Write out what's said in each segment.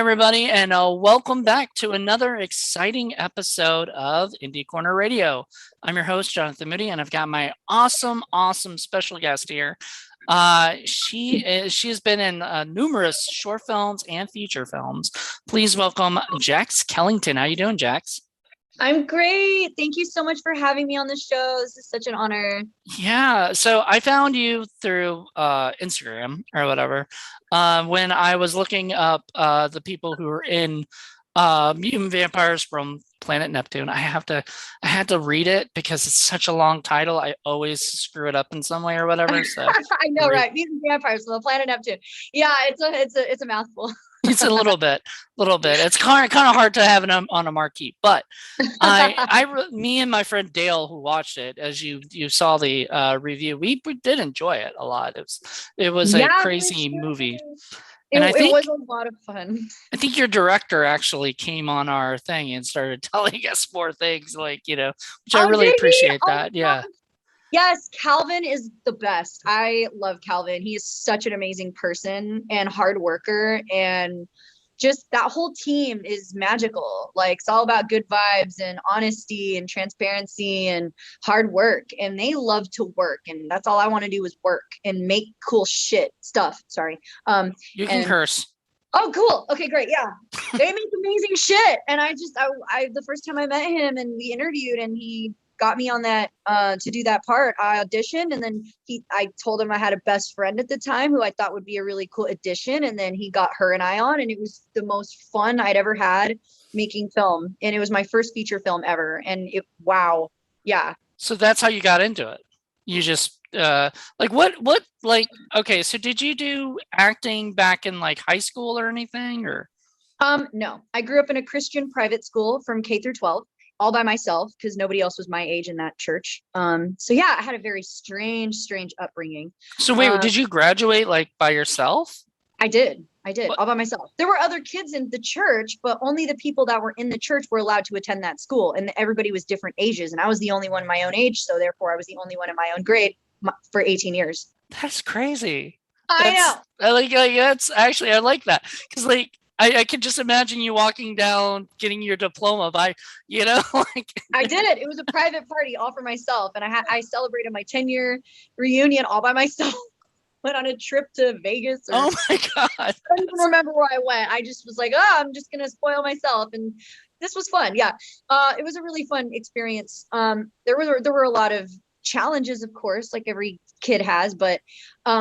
everybody, and welcome back to another exciting episode of Indie Corner Radio. I'm your host, Jonathan Moody, and I've got my awesome special guest here. She has been in numerous short films and feature films. Please welcome Jax Kellington. How you doing, Jax? I'm great. Thank you so much for having me on the show. This is such an honor. Yeah, so I found you through Instagram or whatever when I was looking up the people who were in Mutant Vampires from Planet Neptune. I had to read it because it's such a long title. I always screw it up in some way or whatever. So I know, right? Mutant Vampires from the Planet Neptune. Yeah, it's a mouthful. It's a little bit. It's kind of hard to have it on a marquee, but me and my friend Dale, who watched it, as you saw the review, we did enjoy it a lot. It was a crazy movie, and I think it was a lot of fun. I think your director actually came on our thing and started telling us more things, which I really appreciate that. Yeah. Yes, Calvin is the best. I love Calvin. He is such an amazing person and hard worker, and just that whole team is magical. Like, it's all about good vibes and honesty and transparency and hard work, and they love to work, and that's all I want to do is work and make cool stuff. Sorry. You can curse. Oh, cool. Okay, great. Yeah. They make amazing shit. And I the first time I met him and we interviewed and he got me on that to do that part. I auditioned, and then I told him I had a best friend at the time who I thought would be a really cool addition, and then he got her and I on, and it was the most fun I'd ever had making film, and it was my first feature film ever, and wow. Yeah. So that's how you got into it. You just okay, so did you do acting back in like high school or anything, or? No, I grew up in a Christian private school from K through 12. All by myself because nobody else was my age in that church. So yeah, I had a very strange upbringing. So wait, did you graduate like by yourself? I did what? All by myself. There were other kids in the church, but only the people that were in the church were allowed to attend that school, and everybody was different ages, and I was the only one my own age, so therefore I was the only one in my own grade for 18 years. That's crazy. I know. I like that's actually, I like that because I can just imagine you walking down, getting your diploma by, I did it. It was a private party all for myself. And I celebrated my 10-year reunion all by myself. Went on a trip to Vegas. Oh my God. I don't even remember where I went. I just was like, I'm just going to spoil myself. And this was fun. Yeah. It was a really fun experience. There were a lot of challenges, of course, like every kid has, but we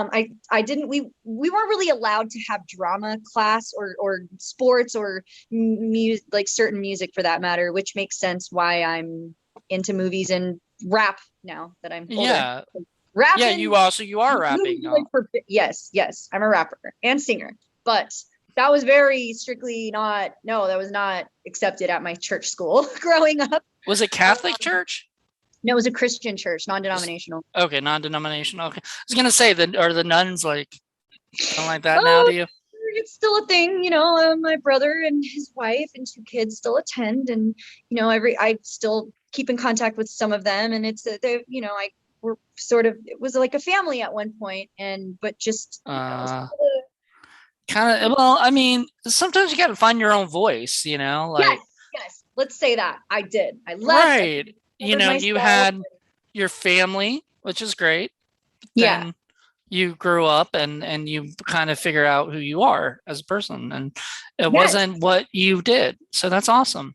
weren't really allowed to have drama class or sports or music, like certain music for that matter, which makes sense why I'm into movies and rap now that I'm older. Yeah. Rapping, yeah, you are rapping. Yes, I'm a rapper and singer, but that was very strictly that was not accepted at my church school growing up. Was it Catholic church? No, it was a Christian church, non-denominational. Okay, non-denominational. Okay, I was gonna say are the nuns like kind of like that now? Do you? It's still a thing, my brother and his wife and 2 kids still attend, and I still keep in contact with some of them, and it's we're sort of, it was like a family at one point, but just kind of. Well, I mean, sometimes you got to find your own voice, like yes. Let's say that I did. I left. Right. You had your family, which is great. Then you grew up and you kind of figure out who you are as a person, and it wasn't what you did. So that's awesome.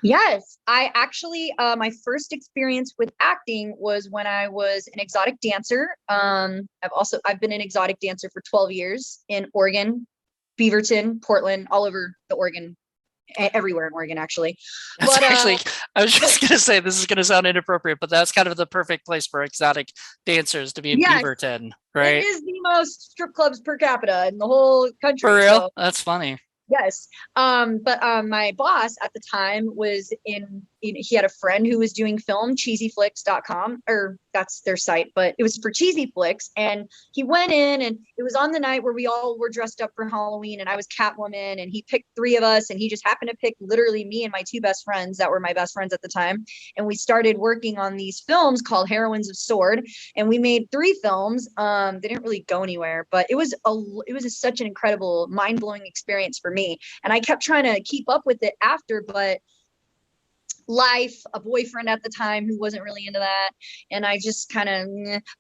Yes. I actually, my first experience with acting was when I was an exotic dancer. I've been an exotic dancer for 12 years in Oregon, Beaverton, Portland, all over the Oregon, everywhere in Oregon, actually. But actually, I was just going to say, this is going to sound inappropriate, but that's kind of the perfect place for exotic dancers to be in Beaverton, right? It is the most strip clubs per capita in the whole country. For real? That's funny. Yes. But my boss at the time was in he had a friend who was doing film, cheesyflix.com, or that's their site, but it was for Cheesy Flicks. And he went in, and it was on the night where we all were dressed up for Halloween, and I was Catwoman, and he picked three of us, and he just happened to pick literally me and my two best friends that were my best friends at the time. And we started working on these films called Heroines of Sword, and we made three films. They didn't really go anywhere, but it was such an incredible, mind-blowing experience for me. And I kept trying to keep up with it after, but life, a boyfriend at the time who wasn't really into that, and I just kind of,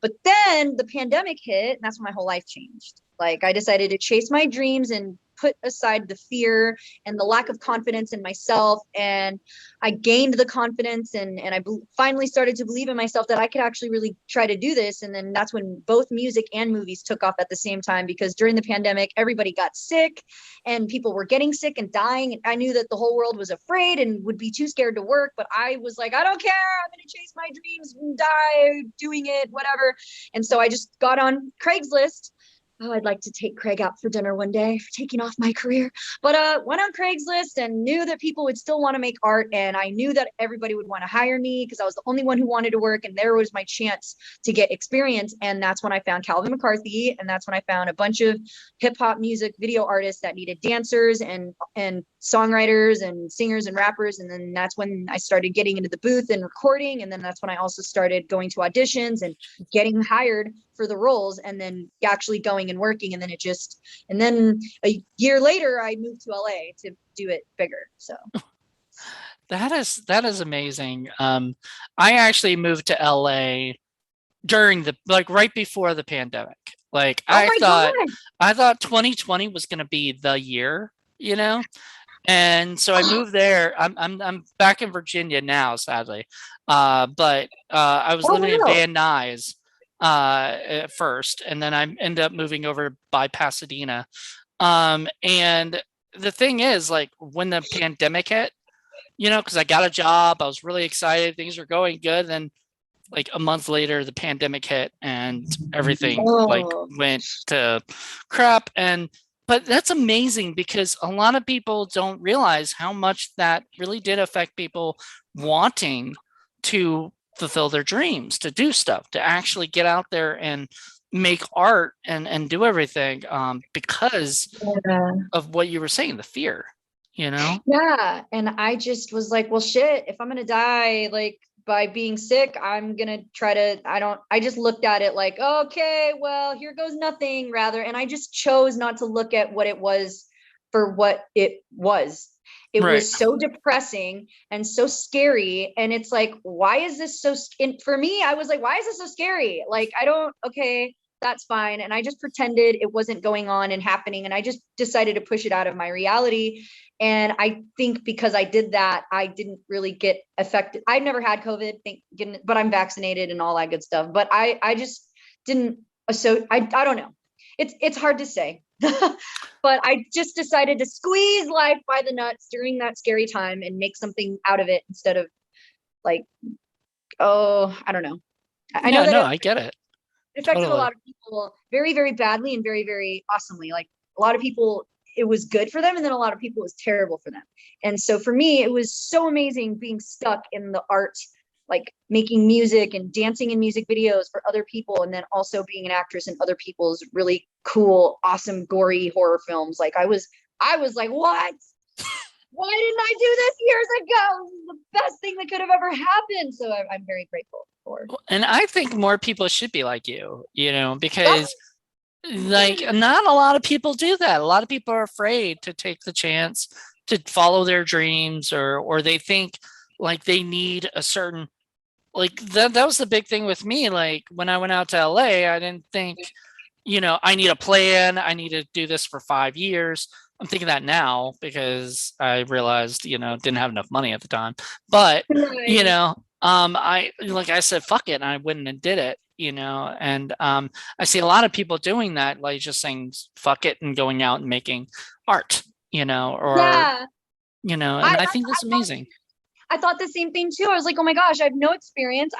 but then the pandemic hit, and that's when my whole life changed. Like, I decided to chase my dreams and put aside the fear and the lack of confidence in myself, and I gained the confidence, and I finally started to believe in myself that I could actually really try to do this. And then that's when both music and movies took off at the same time, because during the pandemic everybody got sick and people were getting sick and dying, and I knew that the whole world was afraid and would be too scared to work, but I was like, I don't care, I'm going to chase my dreams and die doing it, whatever. And so I just got on Craigslist. Oh, I'd like to take Craig out for dinner one day for taking off my career. But went on Craigslist and knew that people would still want to make art. And I knew that everybody would want to hire me because I was the only one who wanted to work. And there was my chance to get experience. And that's when I found Calvin McCarthy. And that's when I found a bunch of hip hop music video artists that needed dancers and songwriters and singers and rappers. And then that's when I started getting into the booth and recording. And then that's when I also started going to auditions and getting hired for the roles, and then actually going and working. And then a year later I moved to LA to do it bigger. So that is amazing. I actually moved to LA during right before the pandemic. Like, God. I thought 2020 was going to be the year, and so I moved there. I'm back in Virginia now, sadly. But I was living in Van Nuys at first, and then I ended up moving over by Pasadena. And the thing is, like, when the pandemic hit, because I got a job, I was really excited, things were going good. Then, like, a month later, the pandemic hit, and everything went to crap. But that's amazing, because a lot of people don't realize how much that really did affect people wanting to fulfill their dreams, to do stuff, to actually get out there and make art and do everything, because of what you were saying, the fear, Yeah. And I just was like, well, shit, if I'm going to die, like, by being sick, I'm going to try to, I just looked at it like, okay, well, here goes nothing, rather. And I just chose not to look at what it was for what it was. It was so depressing and so scary. And it's like, why is this so, for me, I was like, why is this so scary? Like, okay, that's fine. And I just pretended it wasn't going on and happening. And I just decided to push it out of my reality. And I think because I did that, I didn't really get affected. I never had COVID, but I'm vaccinated and all that good stuff. But I just didn't. So I don't know. It's hard to say. But I just decided to squeeze life by the nuts during that scary time and make something out of it, instead of like, I don't know. I know that I get it. It affected a lot of people very, very badly and very, very awesomely. Like, a lot of people, it was good for them, and then a lot of people, it was terrible for them. And so for me, it was so amazing being stuck in the art, like making music and dancing in music videos for other people, and then also being an actress in other people's really cool, awesome, gory horror films. Like, I was like, what? Why didn't I do this years ago? This is the best thing that could have ever happened. So I'm very grateful for. And I think more people should be like you, because like, not a lot of people do that. A lot of people are afraid to take the chance to follow their dreams, or they think like they need a certain, like, that was the big thing with me. Like, when I went out to LA, I didn't think, I need a plan, I need to do this for 5 years. I'm thinking that now, because I realized, didn't have enough money at the time. But, I said, fuck it. And I went and did it, and I see a lot of people doing that, like just saying, fuck it, and going out and making art, and I think that's amazing. I thought the same thing too. I was like, oh my gosh, I have no experience.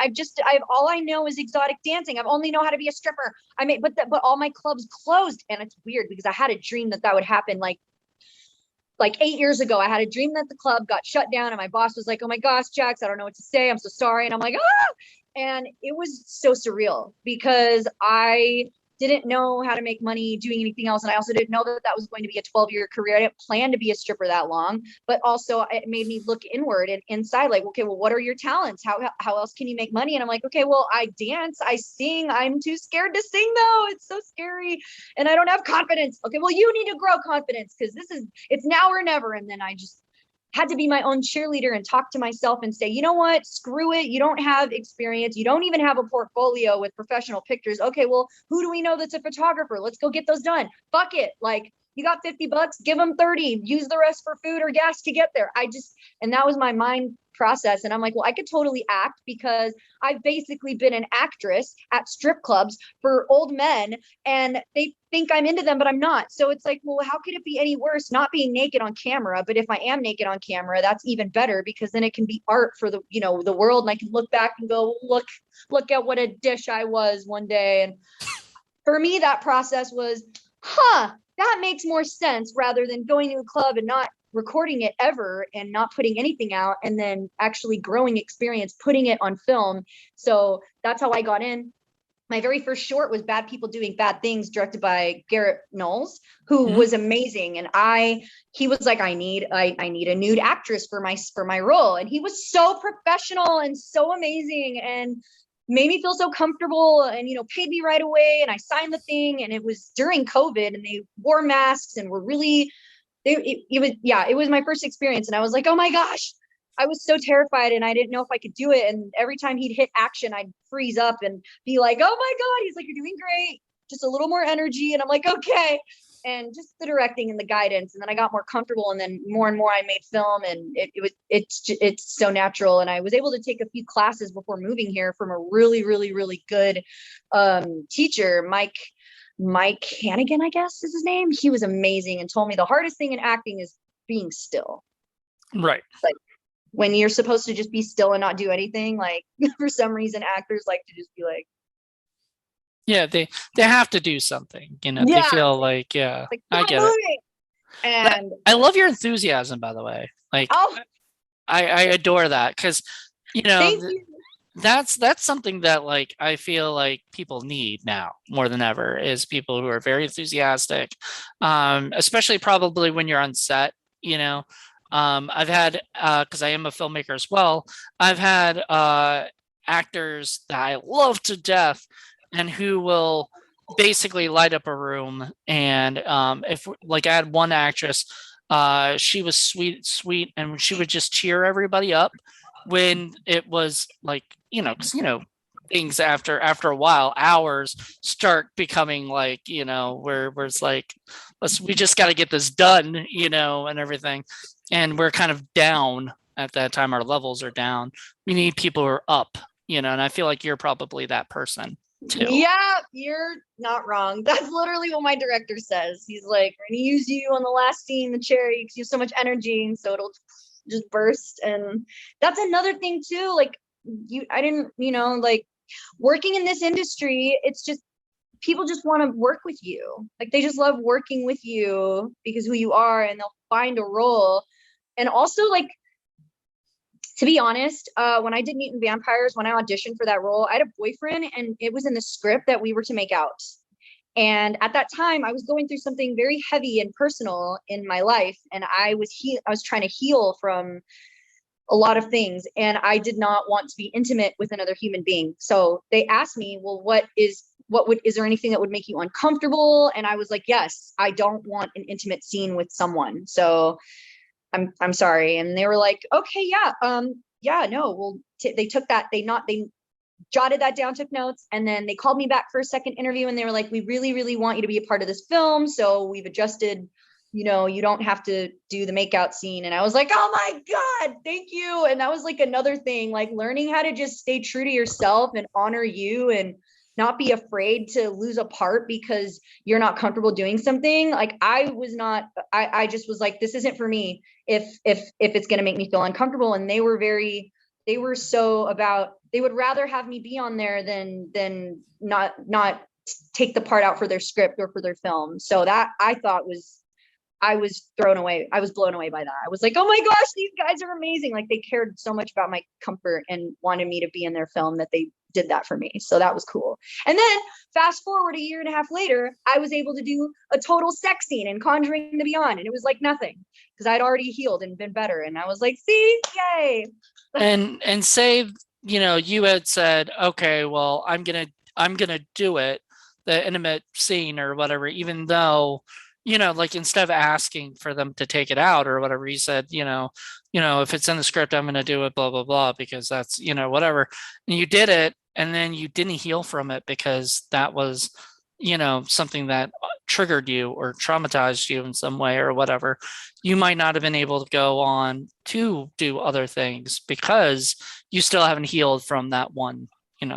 All I know is exotic dancing. I only know how to be a stripper. But all my clubs closed. And it's weird because I had a dream that would happen like like 8 years ago, I had a dream that the club got shut down, and my boss was like, "Oh my gosh, Jax, I don't know what to say. I'm so sorry." And I'm like, "Ah!" And it was so surreal because I didn't know how to make money doing anything else. And I also didn't know that that was going to be a 12-year career. I didn't plan to be a stripper that long, but also it made me look inward and inside, like, okay, well, what are your talents? How else can you make money? And I'm like, okay, well, I dance, I sing. I'm too scared to sing though. It's so scary. And I don't have confidence. Okay, well, you need to grow confidence because it's now or never. And then I just had to be my own cheerleader and talk to myself and say, you know what, screw it. You don't have experience. You don't even have a portfolio with professional pictures. Okay, well, who do we know that's a photographer? Let's go get those done. Fuck it. Like, you got $50, give them 30, use the rest for food or gas to get there. And that was my mind process. And I'm like, well, I could totally act because I've basically been an actress at strip clubs for old men and they think I'm into them, but I'm not. So it's like, well, how could it be any worse not being naked on camera? But if I am naked on camera, that's even better because then it can be art for the world. And I can look back and go, look at what a dish I was one day. And for me, that process was, that makes more sense rather than going to a club and not recording it ever and not putting anything out and then actually growing experience, putting it on film. So that's how I got in. My very first short was Bad People Doing Bad Things, directed by Garrett Knowles, who was amazing. And he was like, I need a nude actress for my role. And he was so professional and so amazing and made me feel so comfortable and, paid me right away. And I signed the thing, and it was during COVID and they wore masks and were really, it was my first experience. And I was like, oh my gosh, I was so terrified and I didn't know if I could do it. And every time he'd hit action, I'd freeze up and be like, oh my God. He's like, you're doing great. Just a little more energy. And I'm like, okay. And just the directing and the guidance. And then I got more comfortable. And then more and more I made film, and it's so natural. And I was able to take a few classes before moving here from a really, really, really good teacher, Mike Hannigan, I guess is his name. He was amazing and told me the hardest thing in acting is being still. Right. Like, when you're supposed to just be still and not do anything, like for some reason actors like to just be like, yeah, they have to do something, they feel like, yeah, I get it. And I love your enthusiasm, by the way. Like, I adore that because thank you. That's something that, like, I feel like people need now more than ever, is people who are very enthusiastic, especially probably when you're on set. I've had, because I am a filmmaker as well, I've had actors that I love to death and who will basically light up a room. And if, like, I had one actress, she was sweet, and she would just cheer everybody up when it was like, because things after a while, hours start becoming like, where it's like, we just got to get this done, and everything. And we're kind of down at that time. Our levels are down. We need people who are up, and I feel like you're probably that person too. Yeah, you're not wrong. That's literally what my director says. He's like, we're gonna use you on the last scene, the cherry, because you have so much energy, and so it'll just burst. And that's another thing too. Like, I didn't, like, working in this industry, it's just, people just want to work with you. Like, they just love working with you because who you are, and they'll find a role. And also, like, to be honest, when I did Mutant Vampires, when I auditioned for that role, I had a boyfriend, and it was in the script that we were to make out. And at that time, I was going through something very heavy and personal in my life, and I was trying to heal from a lot of things, and I did not want to be intimate with another human being. So they asked me, well, is there anything that would make you uncomfortable? And I was like, yes, I don't want an intimate scene with someone. So I'm sorry. And they were like, okay, yeah, no. Well, they took that, they jotted that down, took notes, and then they called me back for a second interview, and they were like, we really, really want you to be a part of this film. So we've adjusted, you don't have to do the makeout scene. And I was like, oh my God, thank you. And that was like another thing, like learning how to just stay true to yourself and honor you and not be afraid to lose a part because you're not comfortable doing something. Like, I just was like, this isn't for me if it's going to make me feel uncomfortable. And they were so about, they would rather have me be on there than not take the part out for their script or for their film. So that I thought was I was thrown away. I was blown away by that. I was like, oh my gosh, these guys are amazing. Like, they cared so much about my comfort and wanted me to be in their film that they did that for me. So that was cool. And then fast forward a year and a half later, I was able to do a total sex scene in Conjuring the Beyond. And it was like nothing because I'd already healed and been better. And I was like, see, yay. And say, you had said, okay, well, I'm gonna do it, the intimate scene or whatever, even though, like, instead of asking for them to take it out or whatever, you said, if it's in the script, I'm gonna do it, blah, blah, blah, because that's, whatever. And you did it, and then you didn't heal from it because that was, something that triggered you or traumatized you in some way or whatever. You might not have been able to go on to do other things because you still haven't healed from that one,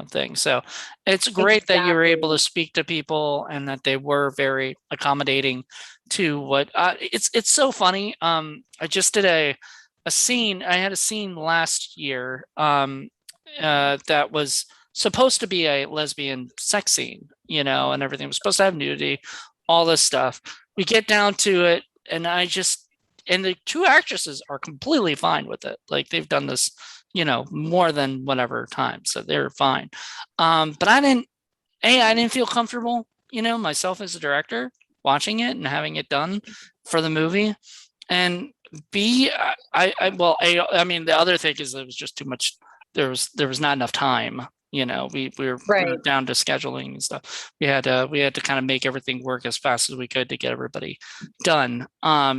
thing. So it's great that you were able to speak to people and that they were very accommodating to what it's so funny. I just did a scene. I had a scene last year that was supposed to be a lesbian sex scene, and everything was supposed to have nudity, all this stuff. We get down to it, and and the two actresses are completely fine with it. Like, they've done this, more than whatever time, so they're fine. But I didn't feel comfortable, myself as a director, watching it and having it done for the movie. And B, I mean, the other thing is it was just too much. There was not enough time. We were down to scheduling and stuff. We had to kind of make everything work as fast as we could to get everybody done.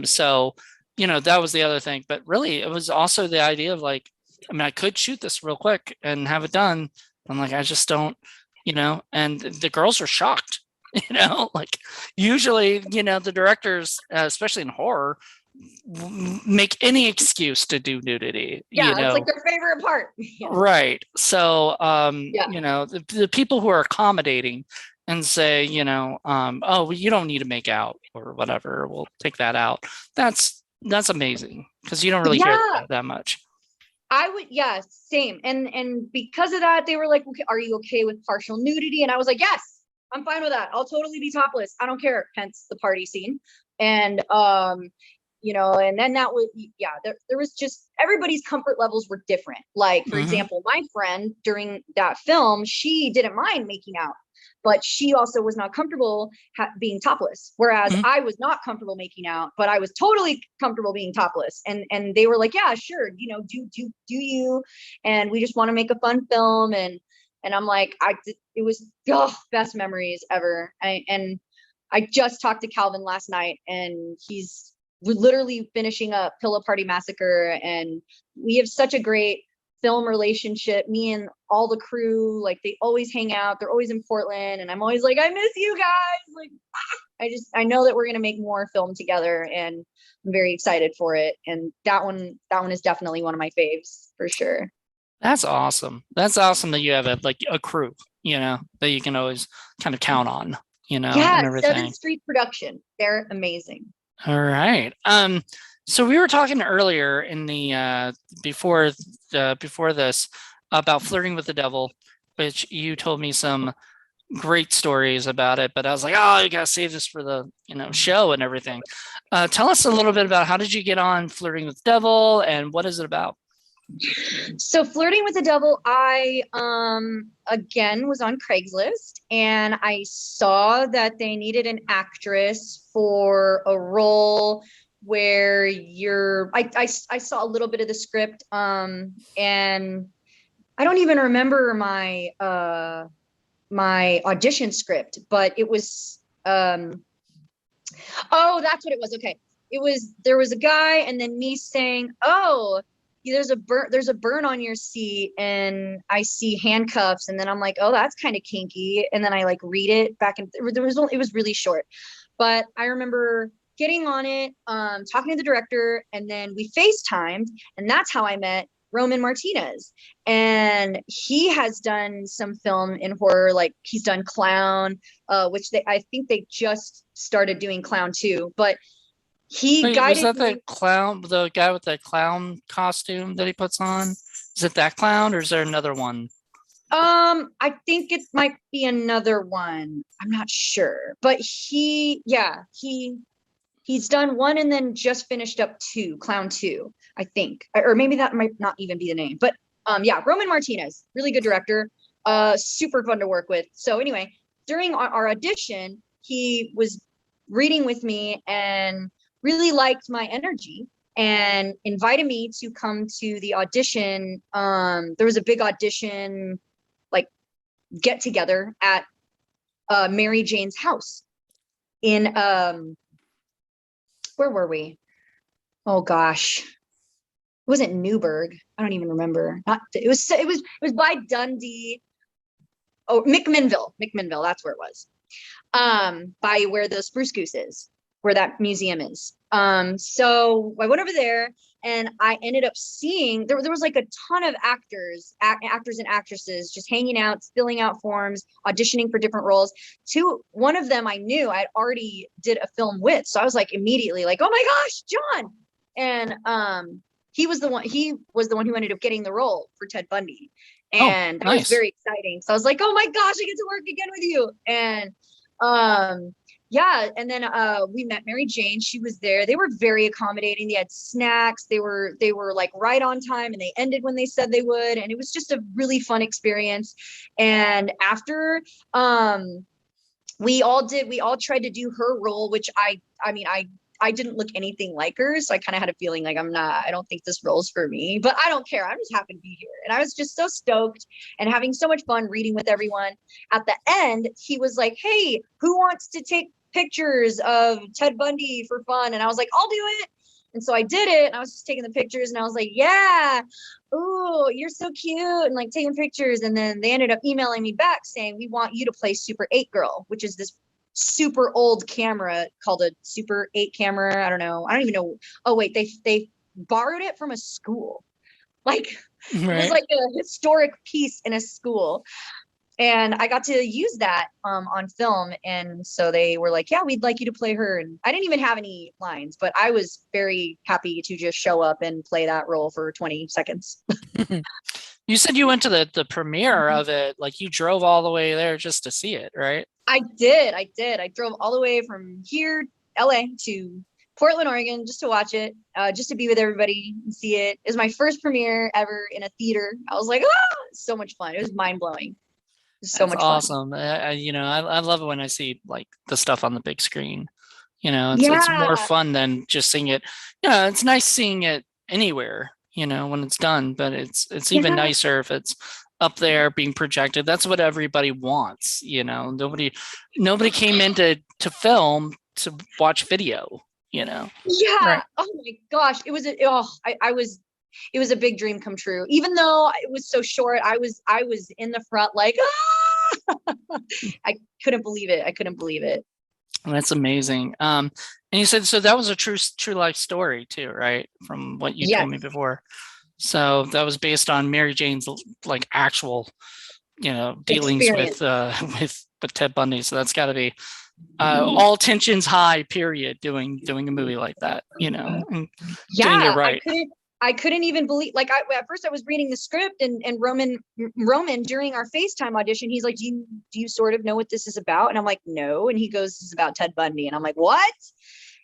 So, that was the other thing. But really, it was also the idea of, like, I mean, I could shoot this real quick and have it done. I'm like, I just don't, and the girls are shocked, like, usually, the directors, especially in horror, make any excuse to do nudity. It's like their favorite part. Right. So, the people who are accommodating and say, oh, you don't need to make out or whatever, we'll take that out. That's amazing because you don't really hear that much. I would, same. And because of that, they were like, okay, are you okay with partial nudity? And I was like, yes, I'm fine with that. I'll totally be topless. I don't care. Hence the party scene. And, and then that was, there was just, everybody's comfort levels were different. Like, for example, my friend during that film, she didn't mind making out, but she also was not comfortable being topless. Whereas I was not comfortable making out, but I was totally comfortable being topless. And they were like, yeah, sure. Do you, and we just want to make a fun film. And I'm like, it was best memories ever. And I just talked to Calvin last night, and we're literally finishing up Pillow Party Massacre, and we have such a great film relationship. Me and all the crew, like, they always hang out. They're always in Portland, and I'm always like, I miss you guys. Like, I know that we're gonna make more film together, and I'm very excited for it. And that one is definitely one of my faves for sure. That's awesome. That's awesome that you have a crew, that you can always kind of count on, and everything. 7th Street Production. They're amazing. All right. So we were talking earlier in the before this about flirting with the devil, which you told me some great stories about it, but I was like, oh, you gotta save this for the show and everything. Tell us a little bit about how did you get on Flirting with the Devil and what is it about? So Flirting with the Devil, I again was on Craigslist, and I saw that they needed an actress for a role where I saw a little bit of the script, and I don't even remember my my audition script, but it was oh, that's what it was. Okay. There was a guy, and then me saying, oh, there's a burn on your seat, and I see handcuffs, and then I'm like, oh, that's kind of kinky. And then I like read it back, and it was really short, but I remember getting on it, talking to the director, and then we FaceTimed, and that's how I met Roman Martinez. And he has done some film in horror, like he's done Clown, which I think they just started doing Clown too, but guided. Was that the guy with the clown costume that he puts on? Is it that clown, or is there another one? I think it might be another one. I'm not sure, but he He's done one and then just finished up two, Clown 2, I think. Or maybe that might not even be the name. But yeah, Roman Martinez, really good director, super fun to work with. So anyway, during our audition, he was reading with me and really liked my energy and invited me to come to the audition. There was a big audition, like, get together at Mary Jane's house in where were we? Oh gosh, it wasn't Newburgh. I don't even remember. Not it was by Dundee. Oh, McMinnville. That's where it was. By where the Spruce Goose is, where that museum is. So I went over there and I ended up seeing there was like a ton of actors and actresses just hanging out, filling out forms, auditioning for different roles. One of them I knew I'd already did a film with. So I was like immediately like, oh my gosh, John. And he was the one who ended up getting the role for Ted Bundy. And that was very exciting. So I was like, oh my gosh, I get to work again with you. And yeah, and then we met Mary Jane. She was there. They were very accommodating. They had snacks. They were like right on time, and they ended when they said they would. And it was just a really fun experience. And after we all tried to do her role, which I didn't look anything like her. So I kind of had a feeling like I don't think this role's for me, but I don't care. I'm just happy to be here. And I was just so stoked and having so much fun reading with everyone. At the end, he was like, hey, who wants to take pictures of Ted Bundy for fun? And I was like, I'll do it. And so I did it. And I was just taking the pictures and I was like, yeah, ooh, you're so cute. And like taking pictures. And then they ended up emailing me back saying, we want you to play Super 8 Girl, which is this super old camera called a Super 8 camera. I don't even know. Oh wait, they borrowed it from a school. Like It was like a historic piece in a school. And I got to use that on film. And so they were like, yeah, we'd like you to play her. And I didn't even have any lines, but I was very happy to just show up and play that role for 20 seconds. You said you went to the premiere of it, like you drove all the way there just to see it, right? I did. I drove all the way from here, LA, to Portland, Oregon, just to watch it, just to be with everybody and see it. It was my first premiere ever in a theater. I was like, oh, so much fun. It was mind blowing. So much awesome. Fun. I love it when I see like the stuff on the big screen. It's more fun than just seeing it. It's nice seeing it anywhere, when it's done, but it's even nicer if it's up there being projected. That's what everybody wants. Nobody came into film to watch video. Yeah. Right. Oh my gosh, it was it was a big dream come true. Even though it was so short, I was in the front like, ah! I couldn't believe it. That's amazing. And you said, so that was a true life story too, right? From what you told me before. So that was based on Mary Jane's like actual, dealings with Ted Bundy. So that's got to be all tensions high. Period. Doing a movie like that, and doing it right. I couldn't even believe. Like at first, I was reading the script, and Roman during our FaceTime audition, he's like, "Do you sort of know what this is about?" And I'm like, "No." And he goes, "This is about Ted Bundy." And I'm like, "What?"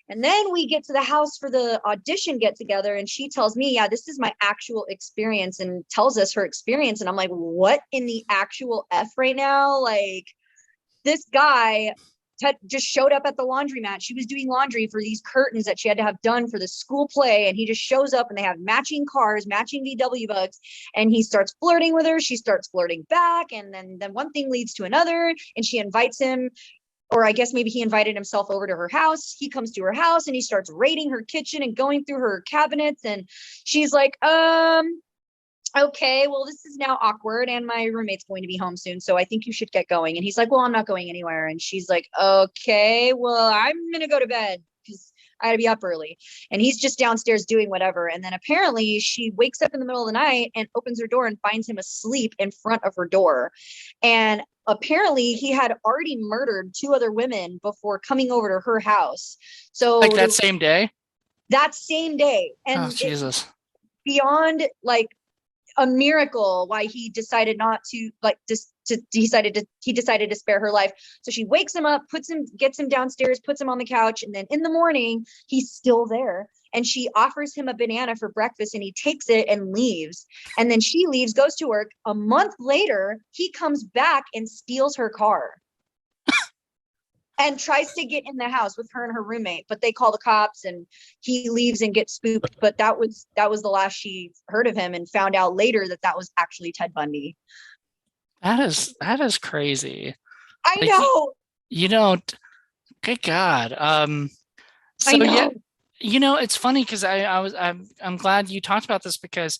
And then we get to the house for the audition get together, and she tells me, yeah, this is my actual experience, and tells us her experience. And I'm like, what in the actual F right now? Like, this guy just showed up at the laundromat. She was doing laundry for these curtains that she had to have done for the school play. And he just shows up and they have matching cars, matching VW bugs. And he starts flirting with her. She starts flirting back. And then one thing leads to another. And she invites him, or I guess maybe he invited himself over to her house. He comes to her house and he starts raiding her kitchen and going through her cabinets. And she's like, okay, well, this is now awkward and my roommate's going to be home soon. So I think you should get going. And he's like, well, I'm not going anywhere. And she's like, okay, well, I'm going to go to bed because I had to be up early. And he's just downstairs doing whatever. And then apparently she wakes up in the middle of the night and opens her door and finds him asleep in front of her door. And apparently he had already murdered 2 other women before coming over to her house. So like that same day? That same day. And oh, Jesus. Beyond like a miracle why he decided not to he decided to spare her life. So she wakes him up, gets him downstairs, puts him on the couch, and then in the morning he's still there. And she offers him a banana for breakfast, and he takes it and leaves. And then she leaves, goes to work. A month later, he comes back and steals her car and tries to get in the house with her and her roommate, but they call the cops and he leaves and gets spooked. But that was the last she heard of him, and found out later that was actually Ted Bundy. That is crazy. I know. You don't. Good God. So I know. yeah, it's funny because I'm glad you talked about this, because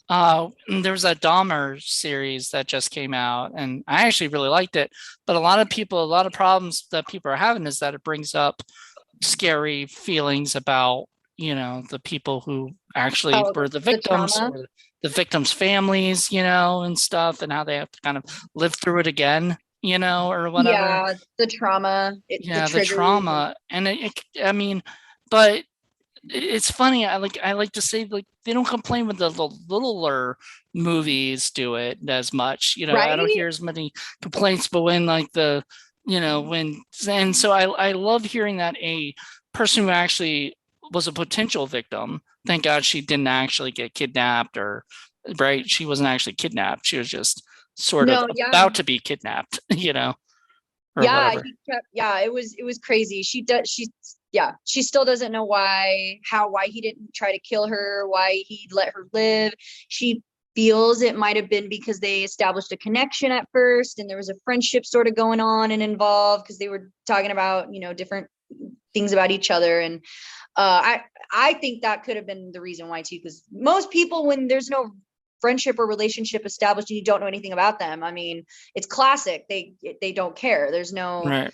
there was a Dahmer series that just came out, and I actually really liked it. But a lot of problems that people are having is that it brings up scary feelings about, the people who actually were the victims, or the victims' families, and stuff, and how they have to kind of live through it again, or whatever. Yeah, the trauma. The trauma. And I mean, but it's funny. I like to say, like, they don't complain when the littler movies do it as much. Right? I don't hear as many complaints, but when like and so I love hearing that a person who actually was a potential victim, thank God she didn't actually get kidnapped, or right, she wasn't actually kidnapped. She was just sort of about to be kidnapped, or whatever. It was crazy. She still doesn't know why he didn't try to kill her, why he let her live. She feels it might have been because they established a connection at first, and there was a friendship sort of going on and involved, because they were talking about, different things about each other. And I think that could have been the reason why too, because most people, when there's no friendship or relationship established and you don't know anything about them, I mean, it's classic. They don't care. There's no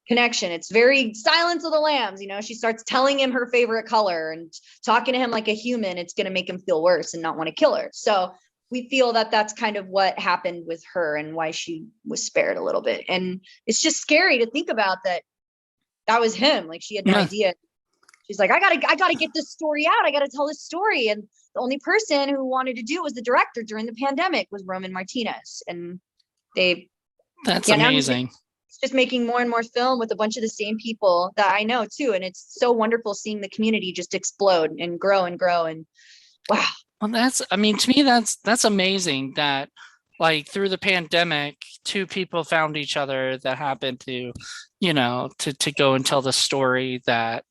connection. It's very Silence of the Lambs. She starts telling him her favorite color and talking to him like a human. It's going to make him feel worse and not want to kill her. So we feel that that's kind of what happened with her and why she was spared a little bit. And it's just scary to think about that was him. Like, she had no idea. She's like, I gotta get this story out. I gotta tell this story. And the only person who wanted to do it was the director during the pandemic, was Roman Martinez. And that's amazing. It's just making more and more film with a bunch of the same people that I know too. And it's so wonderful seeing the community just explode and grow and grow. And wow. Well, to me, that's amazing that, like, through the pandemic, two people found each other that happened to, to go and tell the story that,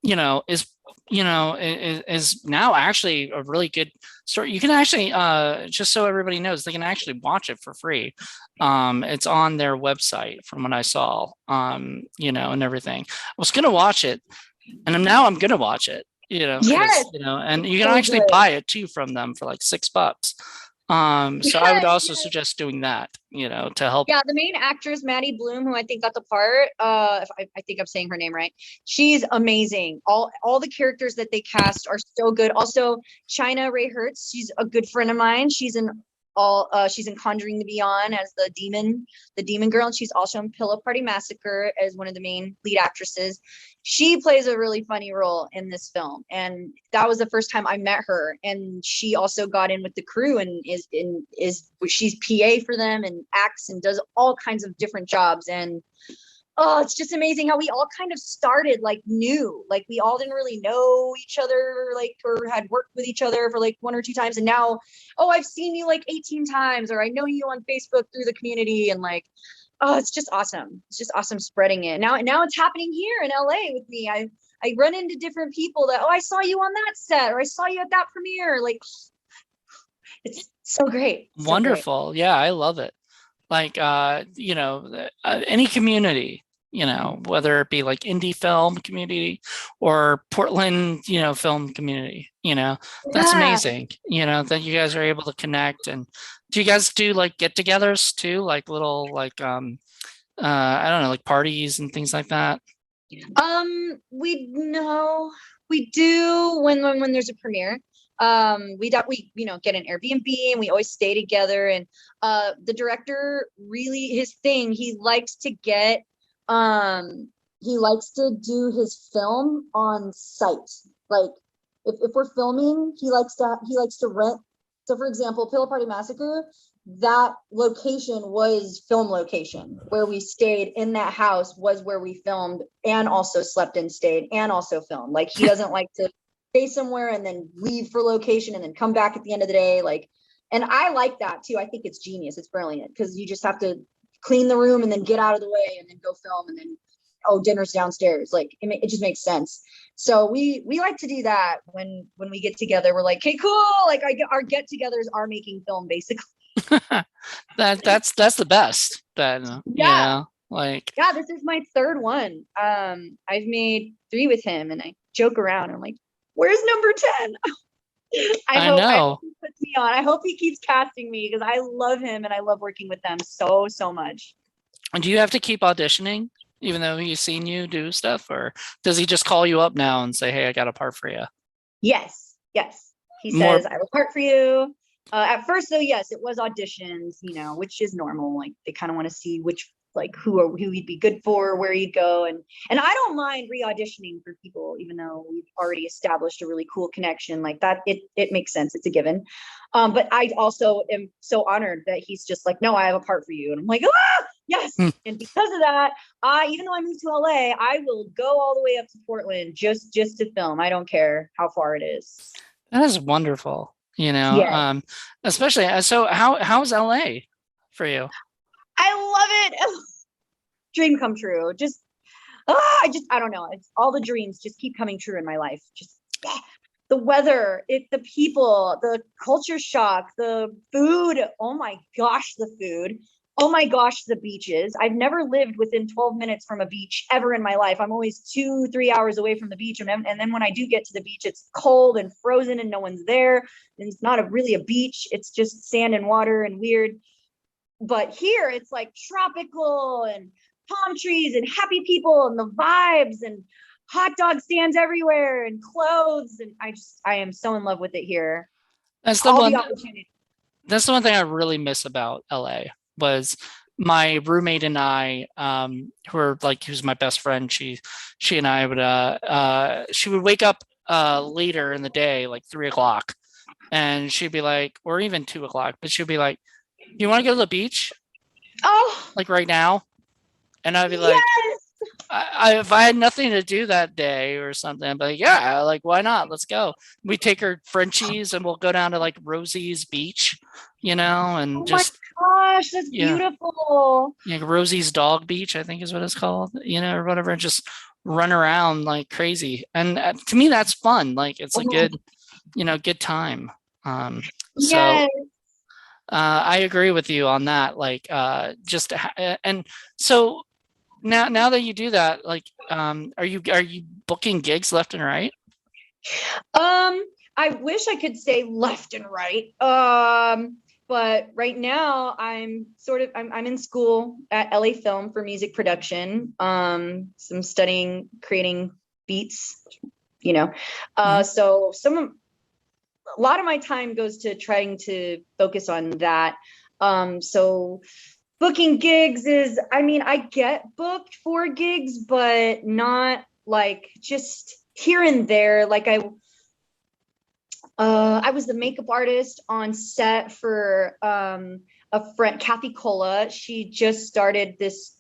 is now actually a really good story. You can actually, just so everybody knows, they can actually watch it for free. It's on their website from what I saw, and everything. I was going to watch it, and I'm going to watch it, yes. And you can actually buy it too from them for like $6. So I would also suggest doing that, to help. Yeah, the main actress, Maddie Bloom, who I think got the part, I think I'm saying her name right. She's amazing. All the characters that they cast are so good. Also, China Ray Hertz, she's a good friend of mine. She's in Conjuring the Beyond as the demon girl, and she's also in Pillow Party Massacre as one of the main lead actresses. She plays a really funny role in this film, and that was the first time I met her. And she also got in with the crew and she's PA for them and acts and does all kinds of different jobs. And it's just amazing how we all kind of started like new, like we all didn't really know each other, like, or had worked with each other for like 1 or 2 times. And now, I've seen you like 18 times, or I know you on Facebook through the community. And like, it's just awesome. It's just awesome spreading it. Now it's happening here in LA with me. I run into different people that, I saw you on that set, or I saw you at that premiere. Like, it's so great. Wonderful. So great. Yeah, I love it. Like, any community, whether it be like indie film community or Portland, film community, that's amazing, that you guys are able to connect. And do you guys do like get-togethers too, like little, like, I don't know, like parties and things like that? We do when there's a premiere. We get an Airbnb and we always stay together. And the director, really, his thing, he likes to do his film on site. Like, if we're filming, he likes to rent. So for example, Pillow Party Massacre, that location was film location. Where we stayed in that house was where we filmed and also slept and stayed and also filmed. Like he doesn't like to stay somewhere and then leave for location and then come back at the end of the day. Like, and I like that too. I think it's genius. It's brilliant because you just have to clean the room and then get out of the way and then go film and then, oh, dinner's downstairs. Like it just makes sense. So we like to do that when we get together. We're like, okay, cool. Like our get-togethers are making film basically. That's the best. Then Yeah. like Yeah, this is my third one. I've made 3 with him and I joke around. I'm like, where's number 10? I I hope know. he puts me on. I hope he keeps casting me because I love him and I love working with them so much. Do you have to keep auditioning even though he's seen you do stuff, or does he just call you up now and say, "Hey, I got a part for you"? Yes, yes. He More says, I have a part for you. At first, though, yes, it was auditions, which is normal. Like they kind of want to see who he'd be good for, where he'd go, and I don't mind re-auditioning for people, even though we've already established a really cool connection like that. It makes sense. It's a given. But I also am so honored that he's just like, no, I have a part for you, and I'm like, yes. And because of that, even though I moved to LA, I will go all the way up to Portland just to film. I don't care how far it is. That is wonderful. Yeah, Especially so how's LA for you? I love it. Dream come true. I don't know. It's all the dreams just keep coming true in my life. Just the weather, the people, the culture shock, the food. Oh my gosh, the food. Oh my gosh, the beaches. I've never lived within 12 minutes from a beach ever in my life. I'm always 2-3 hours away from the beach. And then when I do get to the beach, it's cold and frozen and no one's there. And it's not really a beach. It's just sand and water and weird. But here it's like tropical and palm trees and happy people and the vibes and hot dog stands everywhere and clothes. And I am so in love with it here. That's the All the one opportunities. that's the one thing I really miss about LA was my roommate and I, who's my best friend. She and I would she would wake up later in the day, like 3 o'clock, and she'd be like, or even 2 o'clock, but she'd be like, "You want to go to the beach Oh, like right now?" And I'd be like, yes. if I had nothing to do that day or something, I'd be like, yeah, like why not? Let's go. We take her Frenchies and we'll go down to like Rosie's Beach, and Oh my just gosh, that's yeah, beautiful. Rosie's Dog Beach, I think is what it's called, or whatever, and just run around like crazy. And to me, that's fun. Like it's a Oh, good time. So yes. I agree with you on that. Like and so now that you do that, like, are you booking gigs left and right? I wish I could say left and right. But right now I'm in school at LA Film for music production. So I'm studying creating beats, you know. Mhm. So a lot of my time goes to trying to focus on that. So booking gigs I get booked for gigs, but not like just here and there. Like I was the makeup artist on set for a friend, Kathy Cola. She just started this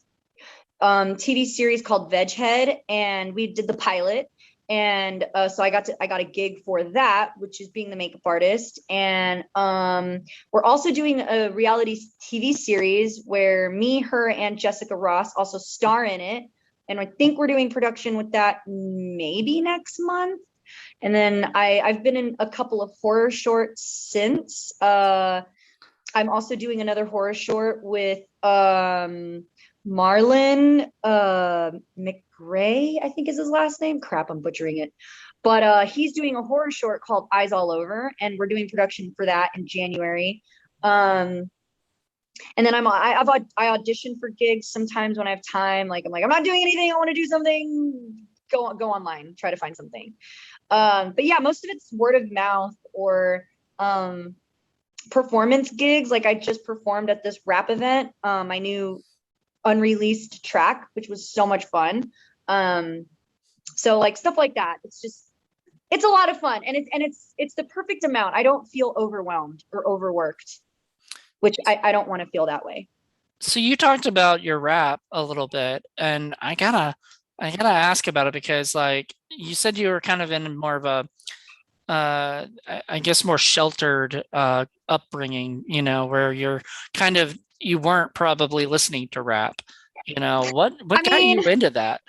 TV series called Veg Head, and we did the pilot. And so I got a gig for that, which is being the makeup artist. And we're also doing a reality TV series where me, her, and Jessica Ross also star in it. And I think we're doing production with that maybe next month. And then I've been in a couple of horror shorts since. I'm also doing another horror short with Marlon McGray, I think is his last name. Crap, I'm butchering it. But he's doing a horror short called Eyes All Over, and we're doing production for that in January. And then I audition for gigs sometimes when I have time. Like I'm not doing anything. I want to do something. Go online, try to find something. But yeah, most of it's word of mouth or performance gigs. Like I just performed at this rap event, my new unreleased track, which was so much fun. So like stuff like that. It's a lot of fun, and it's the perfect amount. I don't feel overwhelmed or overworked. which I don't want to feel that way. So you talked about your rap a little bit, and I gotta ask about it because like you said you were kind of in more of a I guess more sheltered upbringing, where you weren't probably listening to rap. What I got mean, you into that?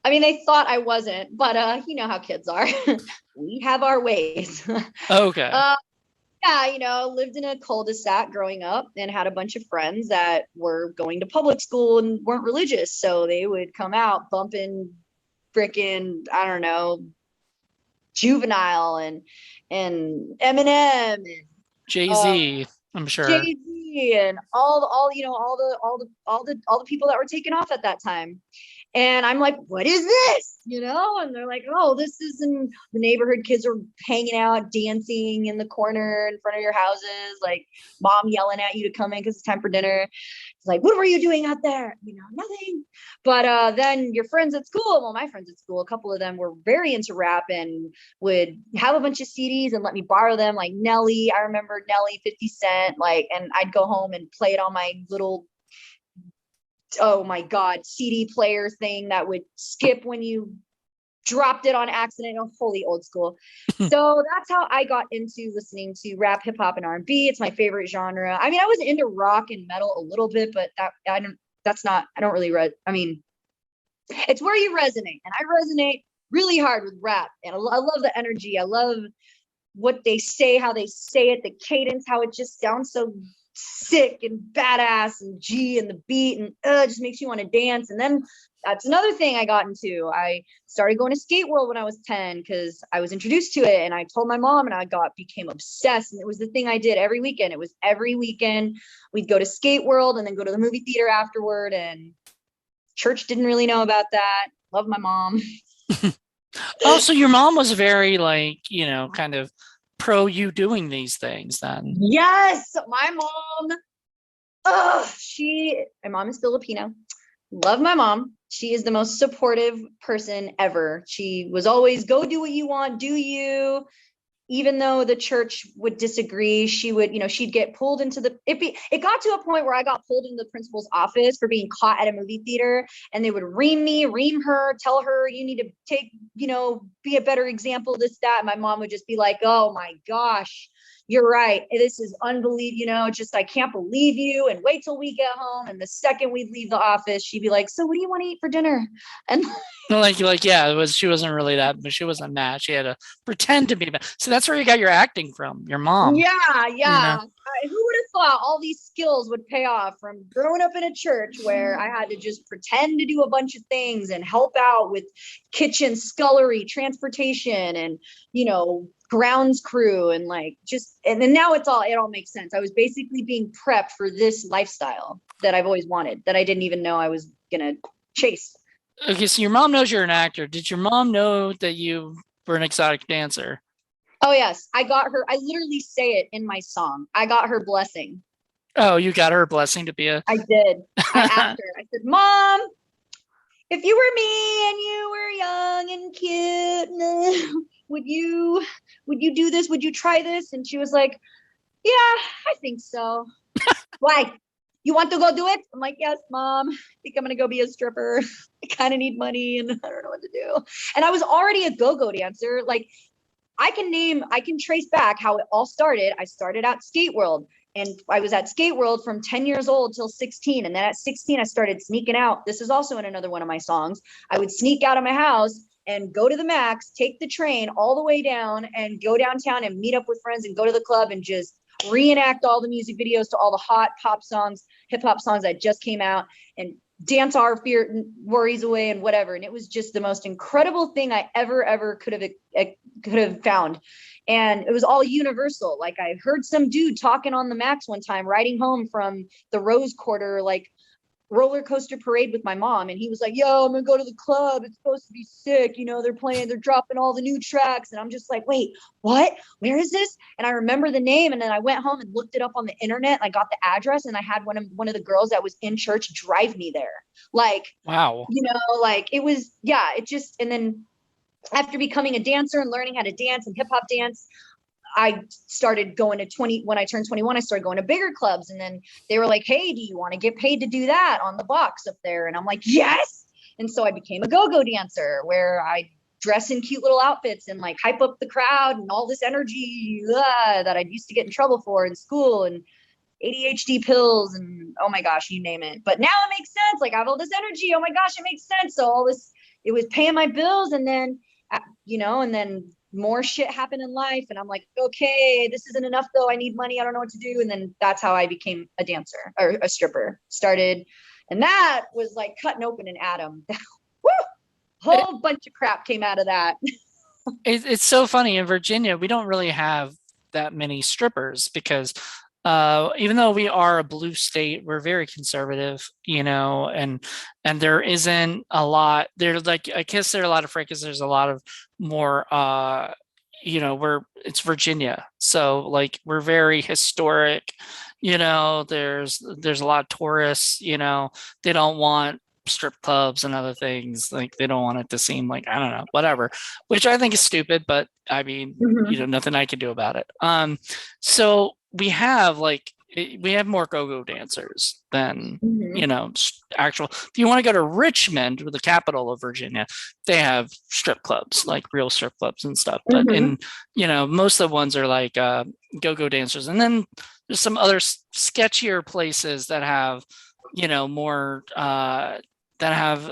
they thought I wasn't, but you know how kids are. We have our ways. Okay. uh, yeah, lived in a cul-de-sac growing up and had a bunch of friends that were going to public school and weren't religious. So they would come out bumping freaking, I don't know, Juvenile and Eminem and uh, Jay-Z, I'm sure. Jay-Z and all the people that were taken off at that time. And I'm like, what is this? And they're like, oh, this is in the neighborhood. Kids are hanging out, dancing in the corner in front of your houses, like mom yelling at you to come in because it's time for dinner. It's like, what were you doing out there? Nothing. But then your friends at school, well, my friends at school, a couple of them were very into rap and would have a bunch of CDs and let me borrow them, like Nelly. I remember Nelly, 50 Cent, like, and I'd go home and play it on my little, oh my God, CD player thing that would skip when you dropped it on accident. Oh, holy old school. So that's how I got into listening to rap, hip hop, and R&B. It's my favorite genre. I was into rock and metal a little bit, but I don't really it's where you resonate, and I resonate really hard with rap, and I love the energy. I love what they say, how they say it, the cadence, how it just sounds so sick and badass, and G and the beat, and it just makes you want to dance. And then that's another thing I got into. I started going to Skate World when I was 10 because I was introduced to it, and I told my mom, and I became obsessed. And it was the thing I did every weekend. It was every weekend we'd go to Skate World and then go to the movie theater afterward. And church didn't really know about that. Love my mom. Oh, so your mom was very like, kind of pro you doing these things then. Yes, my mom. My mom is Filipino. Love my mom. She is the most supportive person ever. She was always, go do what you want, do you. Even though the church would disagree, she would, she'd get pulled into it got to a point where I got pulled into the principal's office for being caught at a movie theater, and they would ream her, tell her, you need to take, be a better example, this, that. And my mom would just be like, oh my gosh, you're right. This is unbelievable. Just, I can't believe you. And wait till we get home. And the second we'd leave the office, she'd be like, so what do you want to eat for dinner? And Yeah, she wasn't really that, but she wasn't mad. She had to pretend to be mad. So that's where you got your acting from, your mom. Yeah. Who would have thought all these skills would pay off from growing up in a church where I had to just pretend to do a bunch of things and help out with kitchen, scullery, transportation, and, grounds crew, and and then now it all makes sense. I was basically being prepped for this lifestyle that I've always wanted, that I didn't even know I was going to chase. Okay, so your mom knows you're an actor. Did your mom know that you were an exotic dancer? Oh, yes. I literally say it in my song. I got her blessing. Oh, you got her blessing to be a. I did. I asked her. I said, Mom, if you were me and you were young and cute, would you do this? Would you try this? And she was like, yeah, I think so. Why? You want to go do it? I'm like, yes, Mom. I think I'm going to go be a stripper. I kind of need money and I don't know what to do. And I was already a go-go dancer. Like, I can trace back how it all started. I started at Skate World, and I was at Skate World from 10 years old till 16. And then at 16, I started sneaking out. This is also in another one of my songs. I would sneak out of my house and go to the Max, take the train all the way down and go downtown and meet up with friends and go to the club and just reenact all the music videos to all the hot pop songs, hip hop songs that just came out, and dance our fear worries away and whatever. And it was just the most incredible thing I ever could have found. And it was all universal. Like, I heard some dude talking on the Max one time, riding home from the Rose Quarter, like, roller coaster parade with my mom, and he was like, yo, I'm gonna go to the club, it's supposed to be sick, they're dropping all the new tracks. And I'm just like, wait, what, where is this? And I remember the name, and then I went home and looked it up on the internet. I got the address, and I had one of the girls that was in church drive me there. Like, wow. Like, it was, yeah, it just. And then after becoming a dancer and learning how to dance and hip hop dance, I started going to 20 when I turned 21. I started going to bigger clubs, and then they were like, "Hey, do you want to get paid to do that on the box up there?" And I'm like, "Yes." And so I became a go-go dancer, where I dress in cute little outfits and like hype up the crowd and all this energy that I used to get in trouble for in school, and ADHD pills, and oh my gosh, you name it. But now it makes sense. Like, I have all this energy. Oh my gosh, it makes sense. So all this, it was paying my bills, and then, and then more shit happened in life, and I'm like, okay, this isn't enough though. I need money. I don't know what to do. And then that's how I became a dancer, or a stripper. Started, and that was like cutting open an atom. Woo! Whole bunch of crap came out of that. It's so funny. In Virginia, we don't really have that many strippers because even though we are a blue state, we're very conservative, and there isn't a lot there. Like, I guess there are a lot of because there's a lot of more, it's Virginia. So like, we're very historic, there's a lot of tourists, they don't want strip clubs and other things. Like, they don't want it to seem like, I don't know, whatever, which I think is stupid, but I mean, nothing I can do about it. So we have more go-go dancers than actual. If you want to go to Richmond, the capital of Virginia, they have strip clubs, like real strip clubs and stuff. But in most of the ones are like go-go dancers, and then there's some other sketchier places that have more that have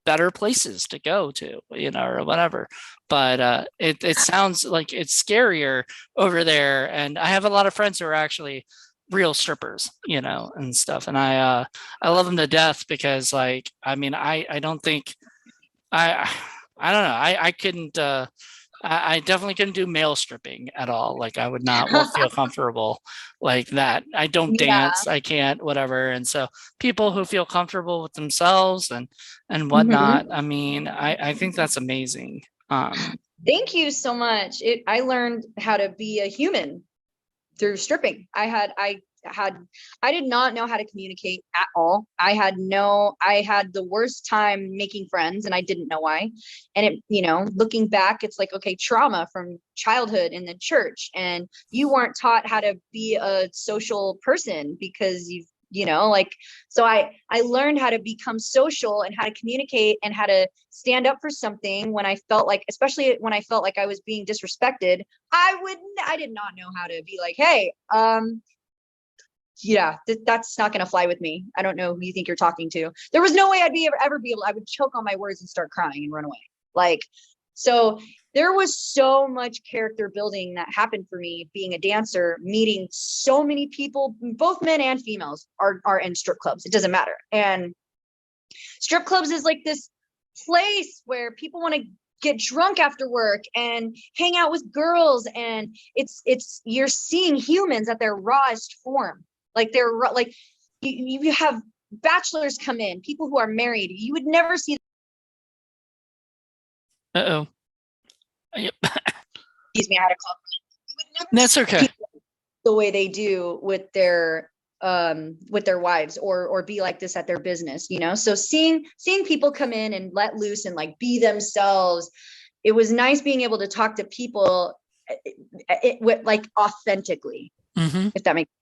better places to go to, or whatever. But it sounds like it's scarier over there. And I have a lot of friends who are actually real strippers, and stuff. And I love them to death because, like, I mean, I don't think I don't know. I couldn't I definitely couldn't do male stripping at all. Like, I would not feel comfortable like that. I don't dance. I can't, whatever. And so people who feel comfortable with themselves and whatnot, I mean, I think that's amazing. Thank you so much. I learned how to be a human through stripping. I did not know how to communicate at all. I had the worst time making friends, and I didn't know why. And looking back, it's like, okay, trauma from childhood in the church, and you weren't taught how to be a social person because so I learned how to become social and how to communicate and how to stand up for something when I felt like, especially when I felt like I was being disrespected. I did not know how to be like, hey, that's not going to fly with me. I don't know who you think you're talking to. There was no way I'd ever be able, I would choke on my words and start crying and run away. Like, so there was so much character building that happened for me being a dancer, meeting so many people, both men and females are in strip clubs. It doesn't matter. And strip clubs is like this place where people want to get drunk after work and hang out with girls. And you're seeing humans at their rawest form. Like, they're like, you have bachelors come in, people who are married. You would never see. Yep. Excuse me, I had a call. That's okay. The way they do with their wives, or be like this at their business, So seeing people come in and let loose and like be themselves, it was nice being able to talk to people like authentically, if that makes sense.